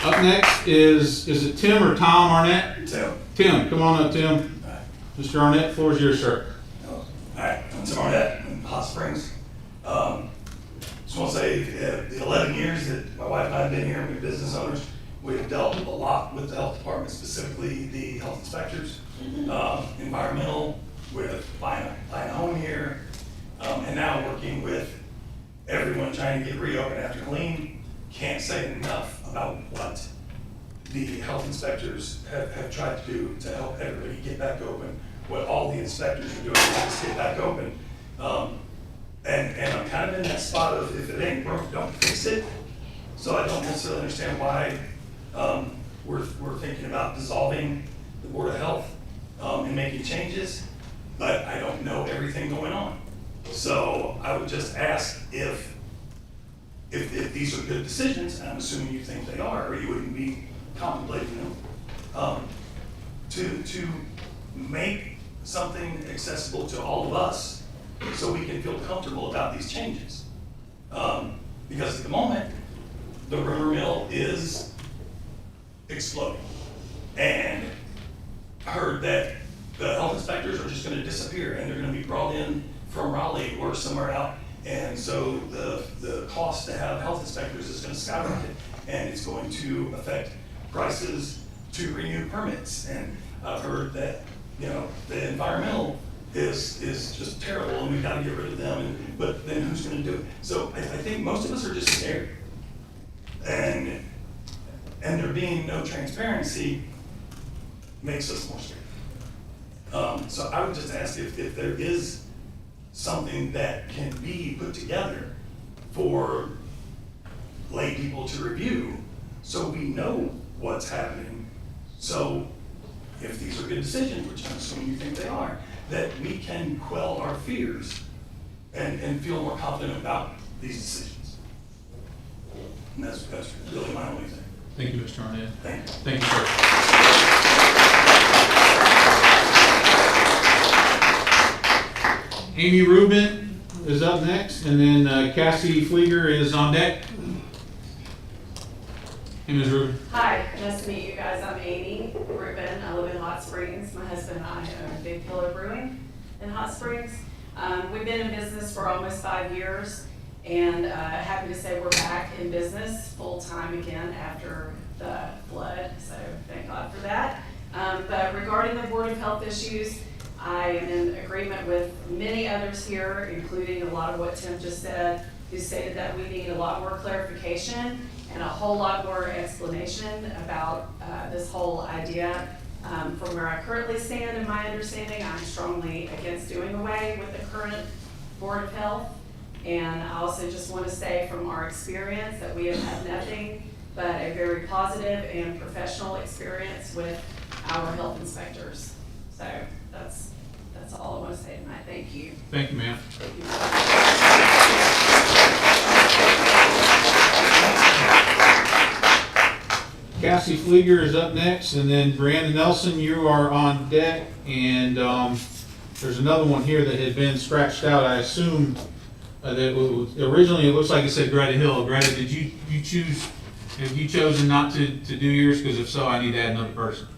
Up next is it Tim or Tom Arnett? Tim. Tim, come on up, Tim. Mr. Arnett, floor is yours, sir. Hi, I'm Tim Arnett in Hot Springs. Just want to say, the 11 years that my wife and I have been here, we're business owners, we've dealt a lot with the health department, specifically the health inspectors, environmental, with buying a home here, and now working with everyone trying to get reopened after clean. Can't say enough about what the health inspectors have tried to do to help everybody get back open, what all the inspectors are doing to just get back open. And I'm kind of in that spot of, if it ain't broke, don't fix it. So I don't necessarily understand why we're thinking about dissolving the Board of Health and making changes, but I don't know everything going on. So I would just ask if these are good decisions, and I'm assuming you think they are, or you wouldn't be contemplating them, to make something accessible to all of us so we can feel comfortable about these changes. Because at the moment, the rumor mill is exploding. And I heard that the health inspectors are just gonna disappear and they're gonna be brought in from Raleigh or somewhere out. And so the cost to have health inspectors is gonna skyrocket, and it's going to affect prices to renew permits. And I've heard that, you know, the environmental is just terrible and we've gotta get rid of them, but then who's gonna do it? So I think most of us are just scared. And there being no transparency makes us more scared. So I would just ask if there is something that can be put together for lay people to review so we know what's happening. So if these are good decisions, which I'm assuming you think they are, that we can quell our fears and feel more confident about these decisions. And that's really my only thing. Thank you, Mr. Arnett. Thank you. Thank you, sir. Amy Rubin is up next, and then Cassie Flieger is on deck. Hey, Ms. Rubin. Hi, nice to meet you guys. I'm Amy Rubin. I live in Hot Springs. My husband and I own Big Pillar Brewing in Hot Springs. We've been in business for almost 5 years, and happy to say we're back in business full-time again after the flood, so thank God for that. But regarding the Board of Health issues, I am in agreement with many others here, including a lot of what Tim just said, who stated that we need a lot more clarification and a whole lot more explanation about this whole idea. From where I currently stand, in my understanding, I'm strongly against doing away with the current Board of Health. And I also just want to say from our experience that we have had nothing but a very positive and professional experience with our health inspectors. So that's all I want to say tonight. Thank you. Thank you, ma'am. Cassie Flieger is up next, and then Brianna Nelson, you are on deck, and there's another one here that had been scratched out. I assume that originally it looks like it said Greta Hill. Greta, did you choose? Have you chosen not to do yours? Because if so, I need to add another person.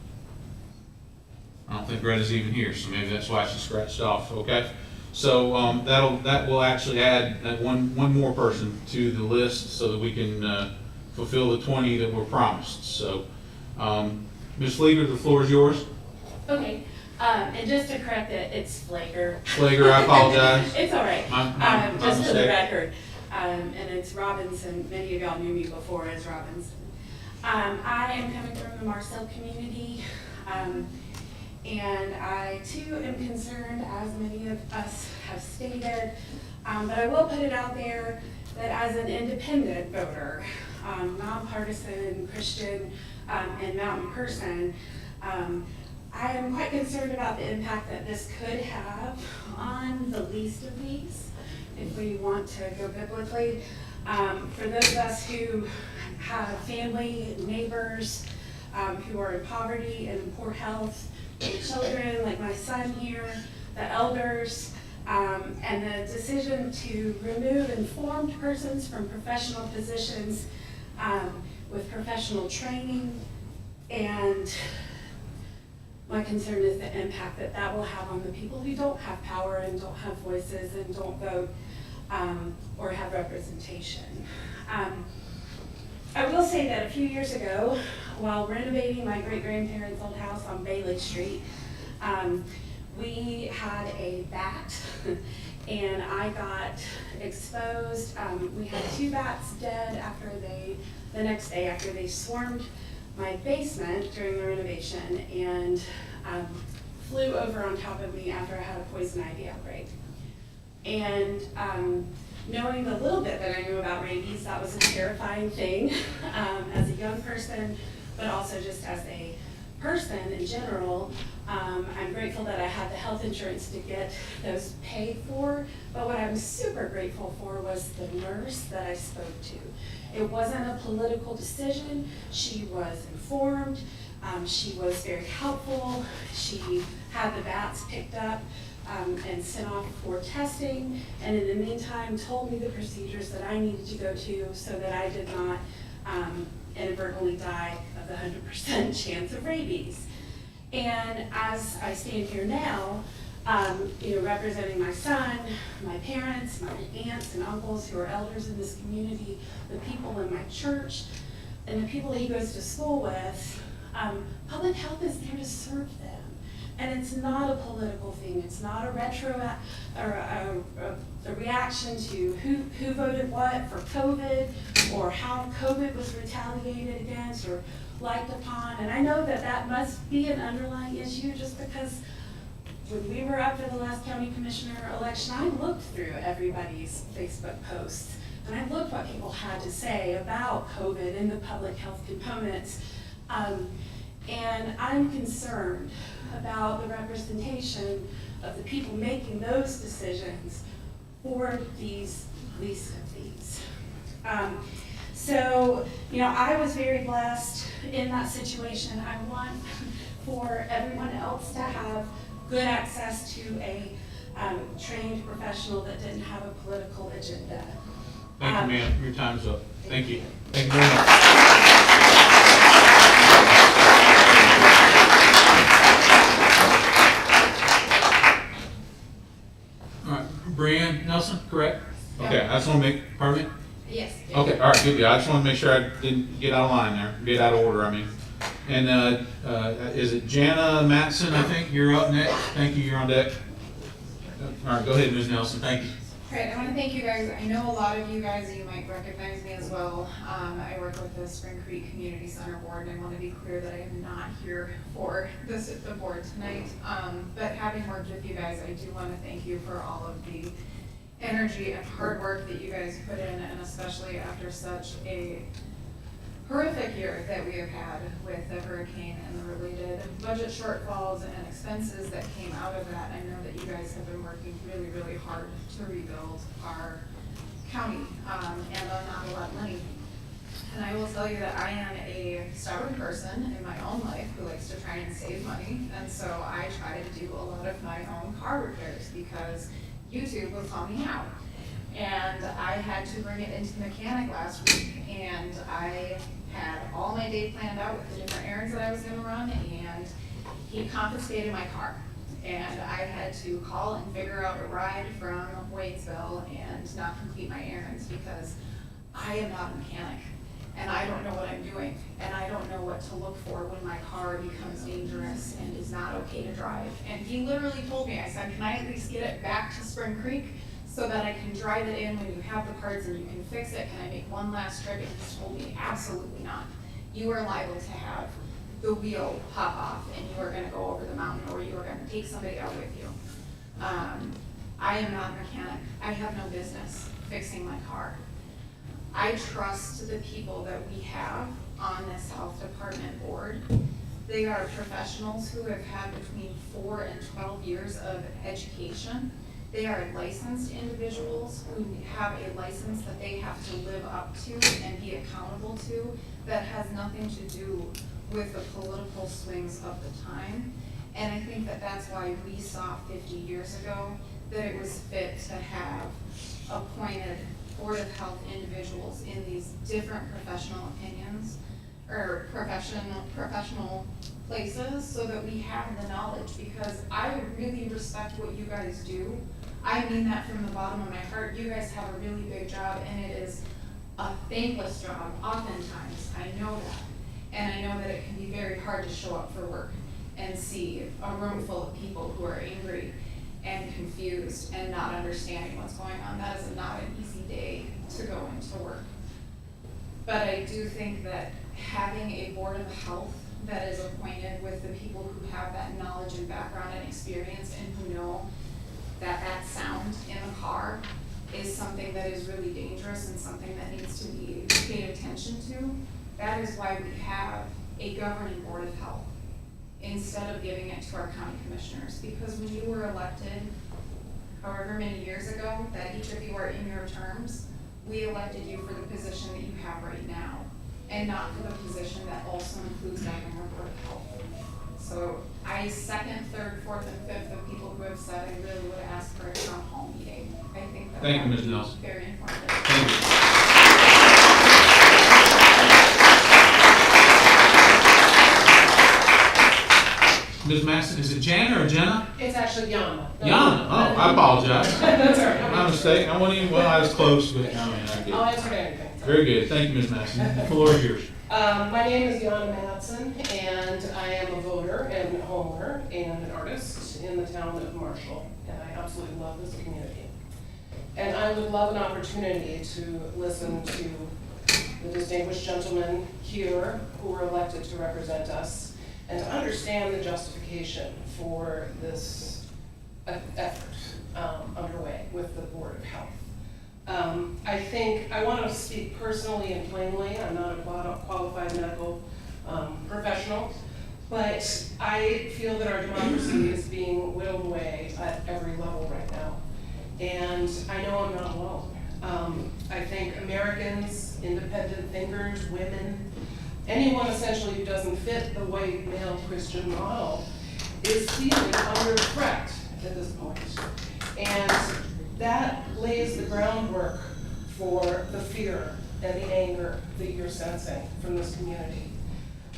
I don't think Greta's even here, so maybe that's why she's scratched off. Okay, so that will actually add one more person to the list so that we can fulfill the 20 that were promised. So, Ms. Flieger, the floor is yours. Okay, and just to correct it, it's Flager. Flager, I apologize. It's all right. My just for the mistake. record. And it's Robinson. Many of y'all knew me before as Robinson. I am coming from the Marcel community. And I too am concerned, as many of us have stated, but I will put it out there that as an independent voter, nonpartisan, Christian, and mountain person, I am quite concerned about the impact that this could have on the least of these, if we want to go biblically. For those of us who have family, neighbors, who are in poverty and in poor health, the children, like my son here, the elders, and the decision to remove informed persons from professional positions with professional training. And my concern is the impact that that will have on the people who don't have power and don't have voices and don't vote or have representation. I will say that a few years ago, while renovating my great-grandparents' old house on Bailey Street, we had a bat and I got exposed. We had 2 bats dead the next day after they swarmed my basement during the renovation and flew over on top of me after I had a poison ivy outbreak. And knowing the little bit that I knew about rabies, that was a terrifying thing as a young person, but also just as a person in general. I'm grateful that I had the health insurance to get those paid for, but what I'm super grateful for was the nurse that I spoke to. It wasn't a political decision. She was informed. She was very helpful. She had the bats picked up and sent off for testing, and in the meantime told me the procedures that I needed to go to so that I did not inadvertently die of the 100% chance of rabies. And as I stand here now, representing my son, my parents, my aunts and uncles who are elders in this community, the people in my church, and the people he goes to school with, public health is there to serve them. And it's not a political thing. It's not a a reaction to who voted what for COVID, or how COVID was retaliated against or liked upon. And I know that that must be an underlying issue, just because when we were up for the last county commissioner election, I looked through everybody's Facebook posts, and I looked what people had to say about COVID and the public health components. And I'm concerned about the representation of the people making those decisions for these least of these. I was very blessed in that situation. I want for everyone else to have good access to a trained professional that didn't have a political agenda. Thank you, ma'am. Your time's up. Thank you. Thank you very much. All right, Brianne Nelson, correct? Okay, I just want to make, pardon me? Yes. Okay, all right, good deal. I just want to make sure I didn't get out of line there, get out of order, I mean. And is it Jana Madison, I think? You're up next. Thank you, you're on deck. All right, go ahead, Ms. Nelson, thank you. Great, I want to thank you guys. I know a lot of you guys, you might recognize me as well. I work with the Spring Creek Community Center Board, and I want to be clear that I am not here for the board tonight. But having worked with you guys, I do want to thank you for all of the energy and hard work that you guys put in, and especially after such a horrific year that we have had with the hurricane and the related budget shortfalls and expenses that came out of that. I know that you guys have been working really, really hard to rebuild our county and on not a lot of money. And I will tell you that I am a stubborn person in my own life who likes to try and save money, and so I try to do a lot of my own car repairs because YouTube was calling me out. And I had to bring it into the mechanic last week, and I had all my day planned out with the different errands that I was gonna run, and he confiscated my car. And I had to call and figure out a ride from Waynesville and not complete my errands because I am not a mechanic, and I don't know what I'm doing, and I don't know what to look for when my car becomes dangerous and is not okay to drive. And he literally told me, I said, can I at least get it back to Spring Creek so that I can drive it in when you have the parts and you can fix it? Can I make one last trip? And he told me, absolutely not. You are liable to have the wheel pop off and you are gonna go over the mountain, or you are gonna take somebody out with you. I am not a mechanic. I have no business fixing my car. I trust the people that we have on this health department board. They are professionals who have had between 4 and 12 years of education. They are licensed individuals who have a license that they have to live up to and be accountable to that has nothing to do with the political swings of the time. And I think that that's why we saw 50 years ago that it was fit to have appointed Board of Health individuals in these different professional opinions or professional places so that we have the knowledge, because I really respect what you guys do. I mean that from the bottom of my heart. You guys have a really big job, and it is a thankless job oftentimes. I know that. And I know that it can be very hard to show up for work and see a room full of people who are angry and confused and not understanding what's going on. That is not an easy day to go into work. But I do think that having a Board of Health that is appointed with the people who have that knowledge and background and experience and who know that that sound in the car is something that is really dangerous and something that needs to be paid attention to. That is why we have a governing Board of Health instead of giving it to our county commissioners. Because when you were elected, however many years ago that each of you are in your terms, we elected you for the position that you have right now. and not for the position that also includes having our board of health. So I second, third, fourth, and fifth of people who have said I really would ask for a town hall meeting. I think that Thank you, would Ms. be Nelson. very informative. Thank you. Ms. Madison, is it Jana or Jenna? It's actually Yana. Yana, oh, I apologize. That's all right. My mistake, I wasn't even, well, I was close, but, I mean, I get I'll it. answer anything. Very good, thank you, Ms. Madison. The floor is yours. My name is Yana Madison, and I am a voter and a homeowner and an artist in the town of Marshall, and I absolutely love this community. And I would love an opportunity to listen to the distinguished gentlemen here who were elected to represent us and to understand the justification for this effort underway with the Board of Health. I think I want to speak personally and plainly. I'm not a qualified medical professional, but I feel that our democracy is being whittled away at every level right now. And I know I'm not alone. I think Americans, independent thinkers, women, anyone essentially who doesn't fit the white male Christian model is feeling under threat at this point. And that lays the groundwork for the fear and the anger that you're sensing from this community.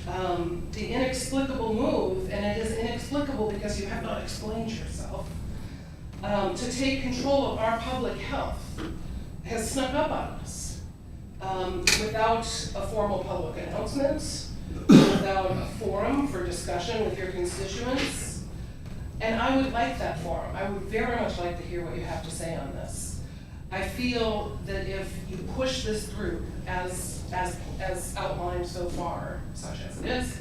The inexplicable move, and it is inexplicable because you have not explained yourself, to take control of our public health has snuck up on us without a formal public announcement, without a forum for discussion with your constituents. And I would like that forum. I would very much like to hear what you have to say on this. I feel that if you push this through as outlined so far, such as it is,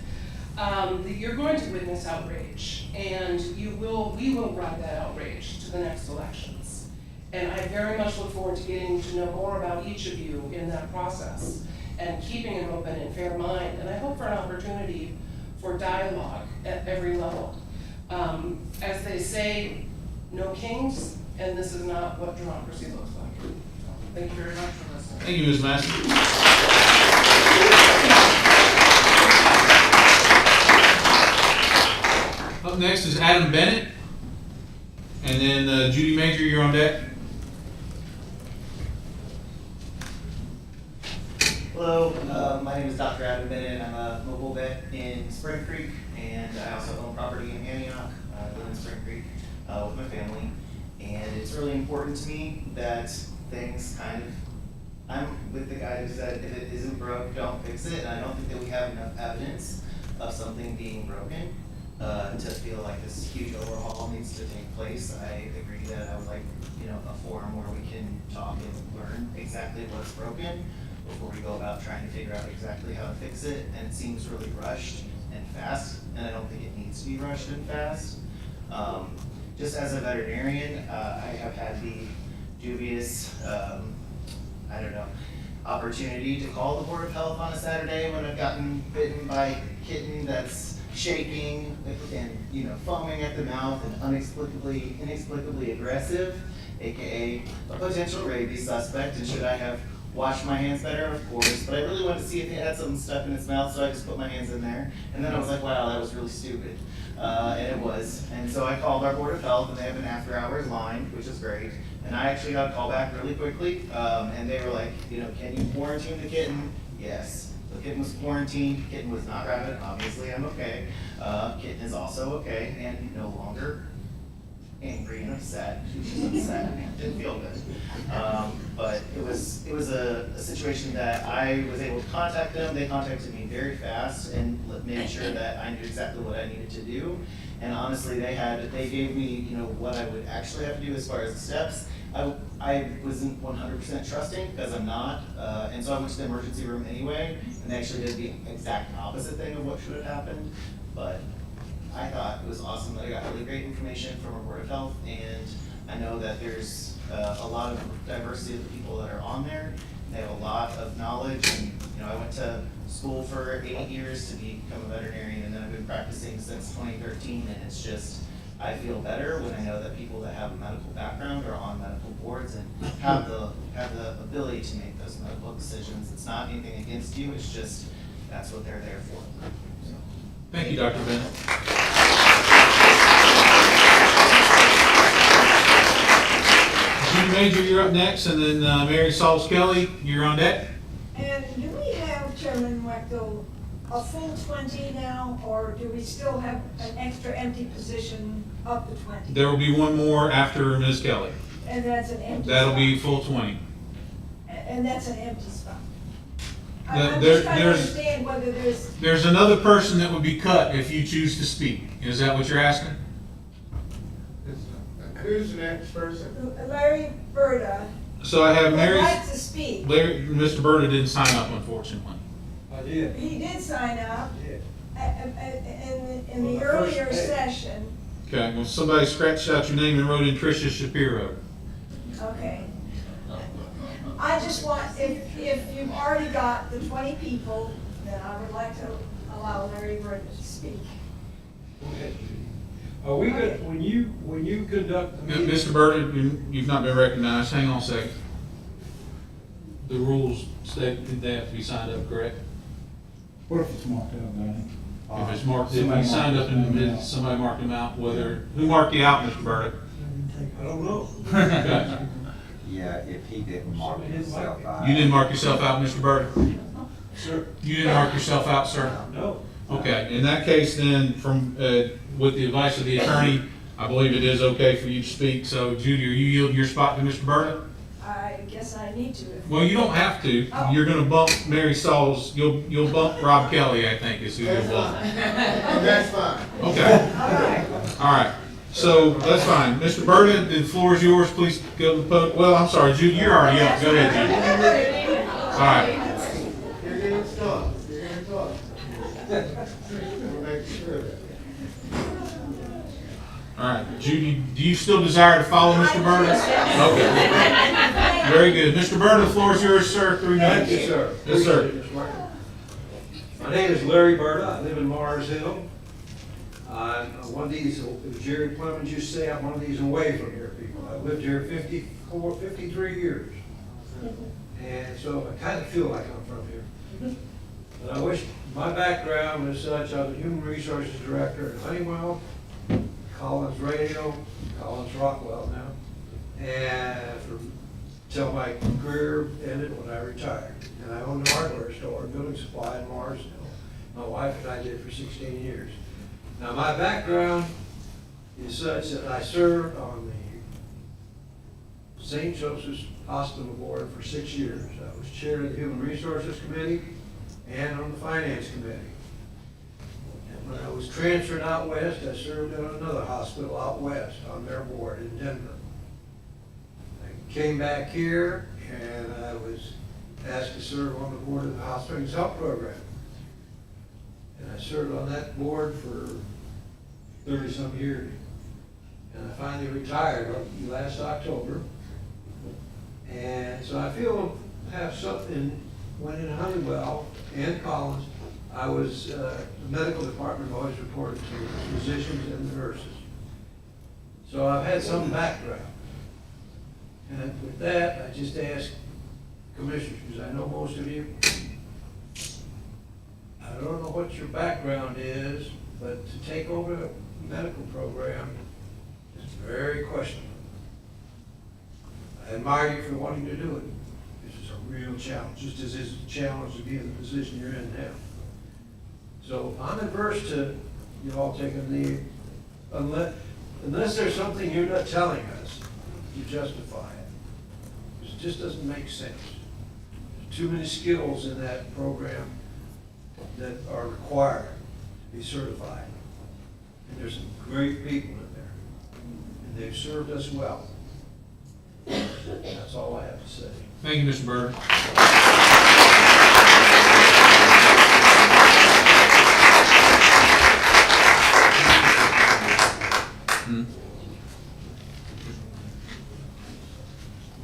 that you're going to witness outrage, and we will ride that outrage to the next elections. And I very much look forward to getting to know more about each of you in that process and keeping an open and fair mind. And I hope for an opportunity for dialogue at every level. As they say, no kings, and this is not what democracy looks like. So, thank you very much for listening. Thank you, Ms. Madison. Up next is Adam Bennett, and then Judy Major, you're on deck. Hello, my name is Dr. Adam Bennett. I'm a mobile vet in Spring Creek, and I also own property in Antioch. I live in Spring Creek with my family, and it's really important to me that things I'm with the guy who said if it isn't broke, don't fix it, and I don't think that we have enough evidence of something being broken to feel like this huge overhaul needs to take place. I agree that I would like, a forum where we can talk and learn exactly what's broken before we go about trying to figure out exactly how to fix it. And it seems really rushed and fast, and I don't think it needs to be rushed and fast. Just as a veterinarian, I have had the dubious, opportunity to call the Board of Health on a Saturday when I've gotten bitten by a kitten that's shaking and foaming at the mouth and inexplicably aggressive, aka a potential rabies suspect. And should I have washed my hands better? Of course, but I really wanted to see if it had something stuck in its mouth, so I just put my hands in there. And then I was like, wow, that was really stupid. And it was. And so I called our Board of Health, and they have an after hours line, which is great. And I actually got a call back really quickly, and they were like, can you quarantine the kitten? Yes. The kitten was quarantined. Kitten was not rabid. Obviously, I'm okay. Kitten is also okay and no longer angry and upset. She was upset. Didn't feel good. But it was a situation that I was able to contact them. They contacted me very fast and made sure that I knew exactly what I needed to do. And honestly, they gave me what I would actually have to do as far as the steps. I wasn't 100% trusting because I'm not, and so I went to the emergency room anyway, and they actually did the exact opposite thing of what should have happened. But I thought it was awesome that I got really great information from our Board of Health, and I know that there's a lot of diversity of the people that are on there. They have a lot of knowledge, and I went to school for 8 years to become a veterinarian, and then I've been practicing since 2013, and it's just, I feel better when I know that people that have a medical background are on medical boards and have the ability to make those medical decisions. It's not anything against you, it's just, that's what they're there for. So. Thank you, Dr. Bennett. Judy Major, you're up next, and then Mary Sauls Kelly, you're on deck. And do we have, Chairman Wechtel, a full 20 now, or do we still have an extra empty position up to 20? There will be one more after Ms. Kelly. And that's an empty spot? That'll be full 20. And that's an empty spot? I'm There- just trying to there's- understand whether there's, There's another person that would be cut if you choose to speak. Is that what you're asking? Who's the next person? Larry Berta So I have would Mary. like to speak. Mr. Berta didn't sign up, unfortunately. I did. He did sign up in On the the first earlier page. session. Okay, well, somebody scratched out your name and wrote in Tricia Shapiro. Okay. I just want, if you've already got the 20 people, then I would like to allow Larry Berta to speak. Are we good, when you conduct the meeting? Mr. Berta, you've not been recognized. Hang on a second. The rules state that they have to be signed up, correct? What if it's marked out, Danny? If it's marked, if Somebody you signed up marked and it out. somebody marked them out, who marked you out, Mr. Berta? I don't know. Okay. Yeah, if he didn't mark himself out. You didn't mark yourself out, Mr. Berta? Sir? You didn't mark yourself out, sir? No. Okay, in that case then, with the advice of the attorney, I believe it is okay for you to speak. So Judy, are you yielding your spot to Mr. Berta? I guess I need to. Well, you don't have to. Oh. You're gonna bump Mary Sauls, you'll bump Rob Kelly, I think, is who you'll bump. That's fine. Okay, All right. all right. So, that's fine. Mr. Berta, the floor is yours. Please go to the podium. Well, I'm sorry, Judy, you're already up. Go ahead, Judy. All right. You're getting stuck. You're getting stuck. We'll make sure of that. All right, Judy, do you still desire to follow Mr. Berta? Okay. Very good. Mr. Berta, the floor is yours, sir. 3 minutes. Thank you, sir. Yes, sir. Appreciate it, Mr. Martin. My name is Larry Berta. I live in Mars Hill. I'm one of these, as Jerry Clemens used to say, I'm one of these away from here people. I've lived here 53 years. And so I kind of feel like I'm from here. But I wish my background was such. I was a human resources director at Honeywell, Collins Radio, Collins Rockwell now, and till my career ended when I retired. And I owned a hardware store, building supply in Mars Hill. My wife and I did for 16 years. Now my background is such that I served on the St. Joseph's Hospital Board for 6 years. I was chair of the Human Resources Committee and on the Finance Committee. And when I was transferred out west, I served at another hospital out west on their board in Denver. I came back here and I was asked to serve on the board of the Hot Springs Health Program. And I served on that board for 30-some years. And I finally retired last October. And so I feel I have something, when in Honeywell and Collins, I was, the medical department always reported to the physicians and the nurses. So I've had some background. And with that, I just ask commissioners, because I know most of you, I don't know what your background is, but to take over a medical program is very questionable. I admire you for wanting to do it. This is a real challenge, just as it's a challenge to be in the position you're in now. So I'm adverse to you all taking the, unless there's something you're not telling us to justify it. It just doesn't make sense. There's too many skills in that program that are required to be certified. And there's some great people in there. And they've served us well. That's all I have to say. Thank you, Mr. Berta.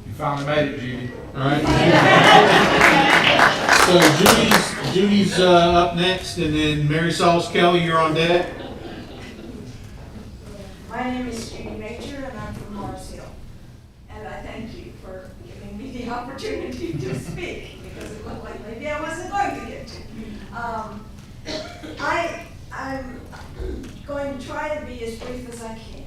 You finally made it, Judy. All right. So Judy's up next, and then Mary Sauls Kelly, you're on deck. My name is Judy Major, and I'm from Mars Hill. And I thank you for giving me the opportunity opportunity to speak, because it looked like maybe I wasn't going to get to. I'm going to try to be as brief as I can.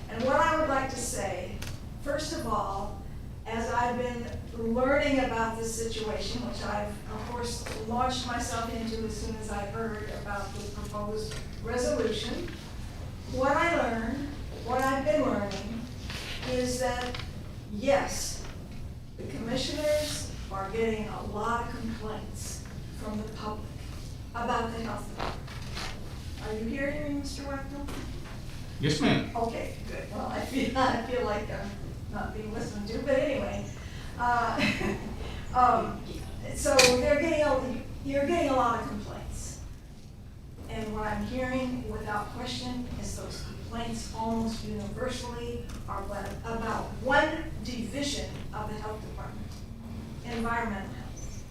And what I would like to say, first of all, as I've been learning about this situation, which I've, of course, launched myself into as soon as I heard about the proposed resolution, what I learned, what I've been learning, is that, yes, the commissioners are getting a lot of complaints from the public about the health department. Are you hearing me, Mr. Wagner? Yes, ma'am. Okay, good. Well, I feel like I'm not being listened to, but anyway. So you're getting a lot of complaints. And what I'm hearing without question is those complaints almost universally are about one division of the health department, environmental health.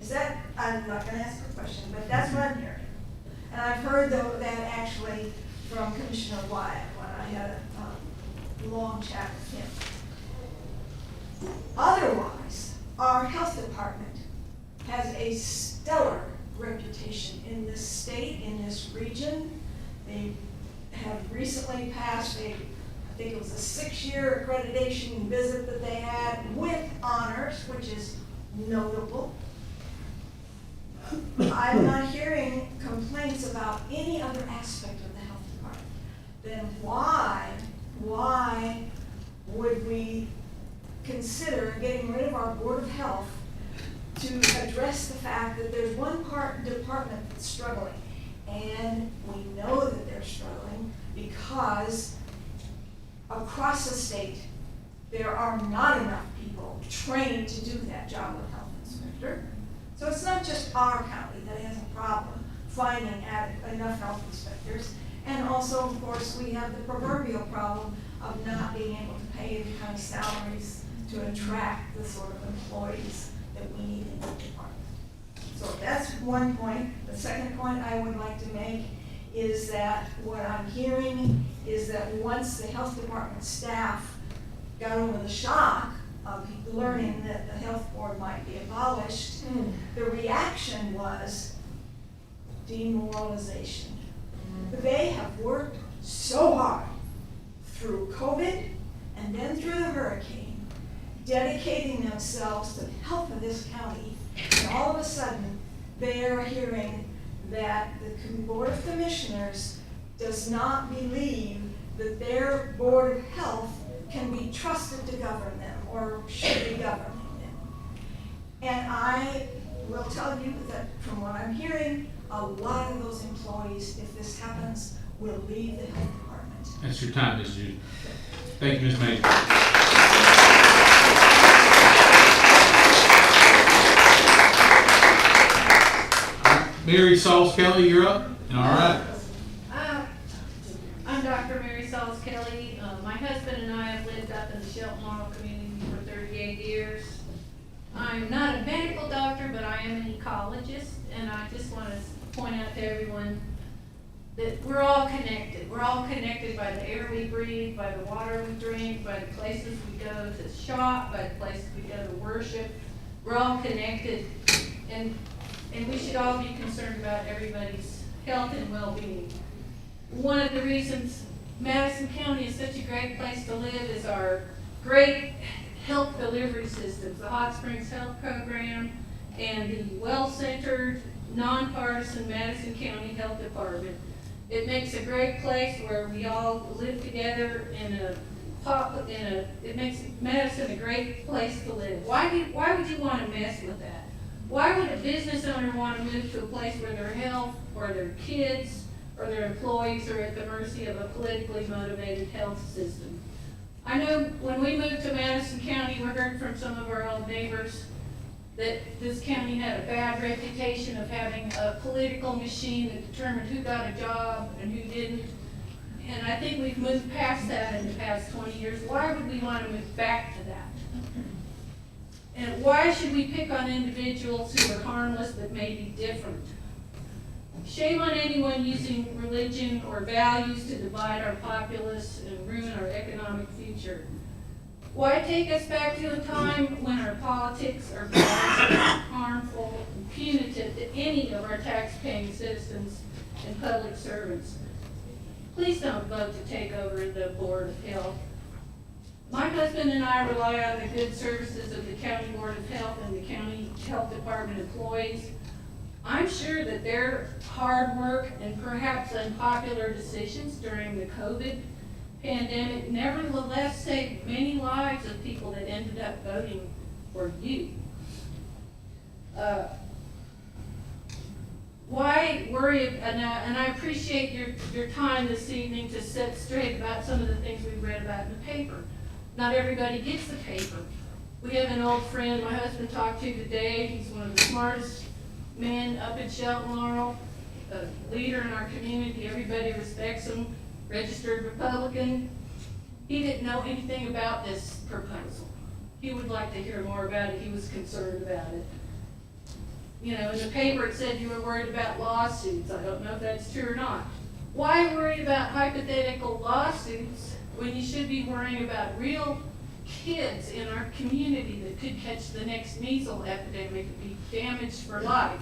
Is that, I'm not gonna ask a question, but that's what I'm hearing. And I've heard that actually from Commissioner Wyatt when I had a long chat with him. Otherwise, our health department has a stellar reputation in this state, in this region. They have recently passed I think it was a 6-year accreditation visit that they had with honors, which is notable. I'm not hearing complaints about any other aspect of the health department. Then why would we consider getting rid of our Board of Health to address the fact that there's one department that's struggling? And we know that they're struggling because across the state, there are not enough people trained to do that job of health inspector. So it's not just our county that has a problem finding enough health inspectors. And also, of course, we have the proverbial problem of not being able to pay the kind of salaries to attract the sort of employees that we need in the department. So that's one point. The second point I would like to make is that what I'm hearing is that once the health department staff got over the shock of learning that the health board might be abolished, the reaction was demoralization. They have worked so hard through COVID and then through the hurricane, dedicating themselves to the health of this county, and all of a sudden, they are hearing that the Board of Commissioners does not believe that their Board of Health can be trusted to govern them or should be governing them. And I will tell you that from what I'm hearing, a lot of those employees, if this happens, will leave the health department. That's your time, Ms. Judy. Thank you, Ms. Major. Mary Sauls Kelly, you're up. All right. I'm Dr. Mary Sauls Kelly. My husband and I have lived up in the Shelton Model community for 38 years. I'm not a medical doctor, but I am an ecologist, and I just want to point out to everyone that we're all connected. We're all connected by the air we breathe, by the water we drink, by the places we go to shop, by the places we go to worship. We're all connected, and we should all be concerned about everybody's health and well-being. One of the reasons Madison County is such a great place to live is our great health delivery systems, the Hot Springs Health Program and the well-centered, nonpartisan Madison County Health Department. It makes a great place where we all live together it makes Madison a great place to live. Why would you want to mess with that? Why would a business owner want to move to a place where their health or their kids or their employees are at the mercy of a politically motivated health system? I know when we moved to Madison County, we heard from some of our old neighbors that this county had a bad reputation of having a political machine that determined who got a job and who didn't. And I think we've moved past that in the past 20 years. Why would we want to move back to that? And why should we pick on individuals who are harmless but may be different? Shame on anyone using religion or values to divide our populace and ruin our economic future. Why take us back to a time when our politics are bad, harmful, and punitive to any of our tax-paying citizens and public servants? Please don't vote to take over the Board of Health. My husband and I rely on the good services of the County Board of Health and the County Health Department employees. I'm sure that their hard work and perhaps unpopular decisions during the COVID pandemic nevertheless saved many lives of people that ended up voting for you. Why worry, and I appreciate your time this evening to set straight about some of the things we've read about in the paper. Not everybody gets the paper. We have an old friend my husband talked to today. He's one of the smartest men up in Shelton Laurel, a leader in our community. Everybody respects him, registered Republican. He didn't know anything about this proposal. He would like to hear more about it. He was concerned about it. You know, in the paper it said you were worried about lawsuits. I don't know if that's true or not. Why worry about hypothetical lawsuits when you should be worrying about real kids in our community that could catch the next measles epidemic and be damaged for life?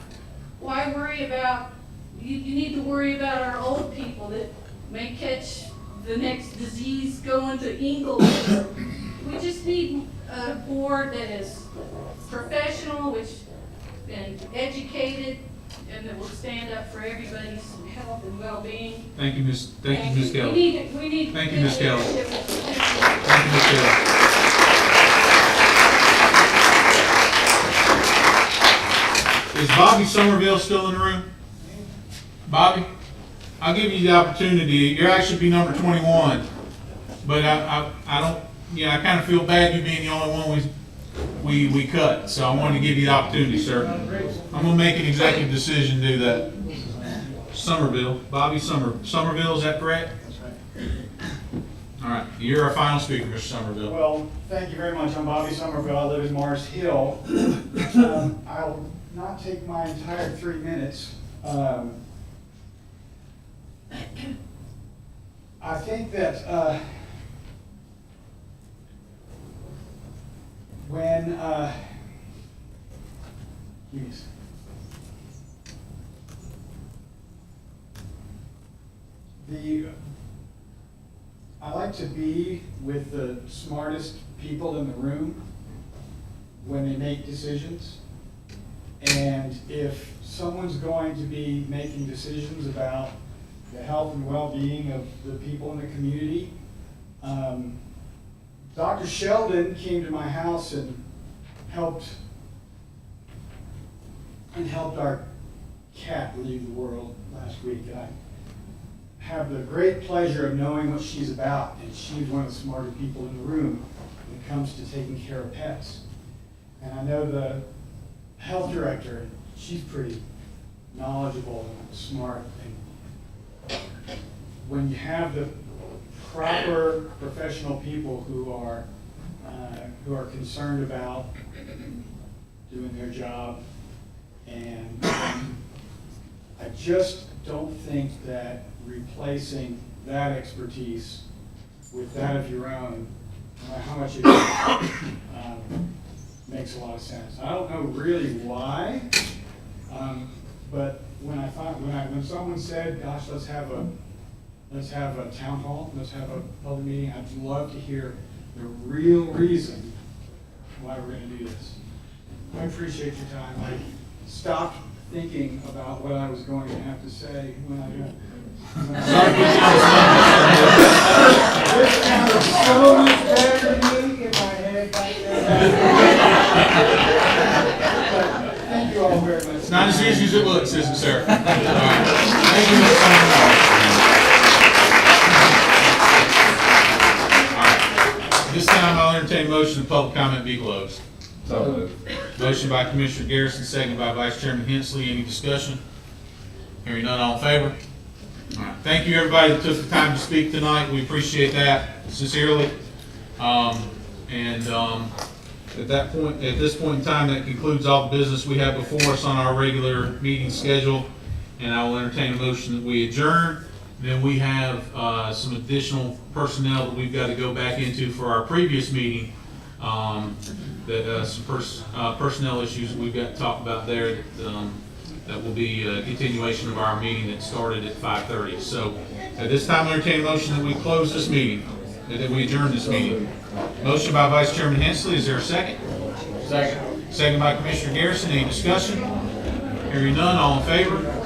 Why worry about, you need to worry about our old people that may catch the next disease going to Inglewood. We just need a board that is professional, and educated, and that will stand up for everybody's health and well-being. Thank you, Ms. Kelly. We need. Thank you, Ms. Kelly. Thank you, Ms. Kelly. Is Bobby Somerville still in the room? Bobby, I'll give you the opportunity. You're actually be number 21, but I don't. Yeah, I kind of feel bad you being the only one we cut. So I wanted to give you the opportunity, sir. I'm gonna make an executive decision to do that. Somerville, Bobby Somerville, is that correct? That's right. All right, you're our final speaker, Mr. Somerville. Well, thank you very much. I'm Bobby Somerville. I live in Mars Hill. I'll not take my entire 3 minutes. I think that when I like to be with the smartest people in the room when they make decisions. And if someone's going to be making decisions about the health and well-being of the people in the community, Dr. Sheldon came to my house and helped our cat leave the world last week. And I have the great pleasure of knowing what she's about, and she's one of the smarter people in the room when it comes to taking care of pets. And I know the health director, and she's pretty knowledgeable and smart. And when you have the proper professional people who are concerned about doing their job, and I just don't think that replacing that expertise with that of your own, no matter how much it is, makes a lot of sense. I don't know really why, but when someone said, "Gosh, let's have a town hall, let's have a public meeting," I'd love to hear the real reason why we're going to do this. I appreciate your time. I stopped thinking about what I was going to have to say when I got. This sounded so much better to me in my head back there. But thank you all very much. It's not as easy as it looks, is it, sir? All right. Thank you, Mr. Somerville. All right. This time I'll entertain a motion that public comment be closed. Motion by Commissioner Garrison, second by Vice Chairman Hensley. Any discussion? Hearing none, all in favor? All right. Thank you, everybody that took the time to speak tonight. We appreciate that sincerely. At this point in time, that concludes all the business we have before us on our regular meeting schedule. And I will entertain a motion that we adjourn. Then we have some additional personnel that we've got to go back into for our previous meeting some personnel issues we've got to talk about there that will be a continuation of our meeting that started at 5:30. So at this time, I entertain a motion that we close this meeting, that we adjourn this meeting. Motion by Vice Chairman Hensley, is there a second? Second. Second by Commissioner Garrison, any discussion? Hearing none, all in favor?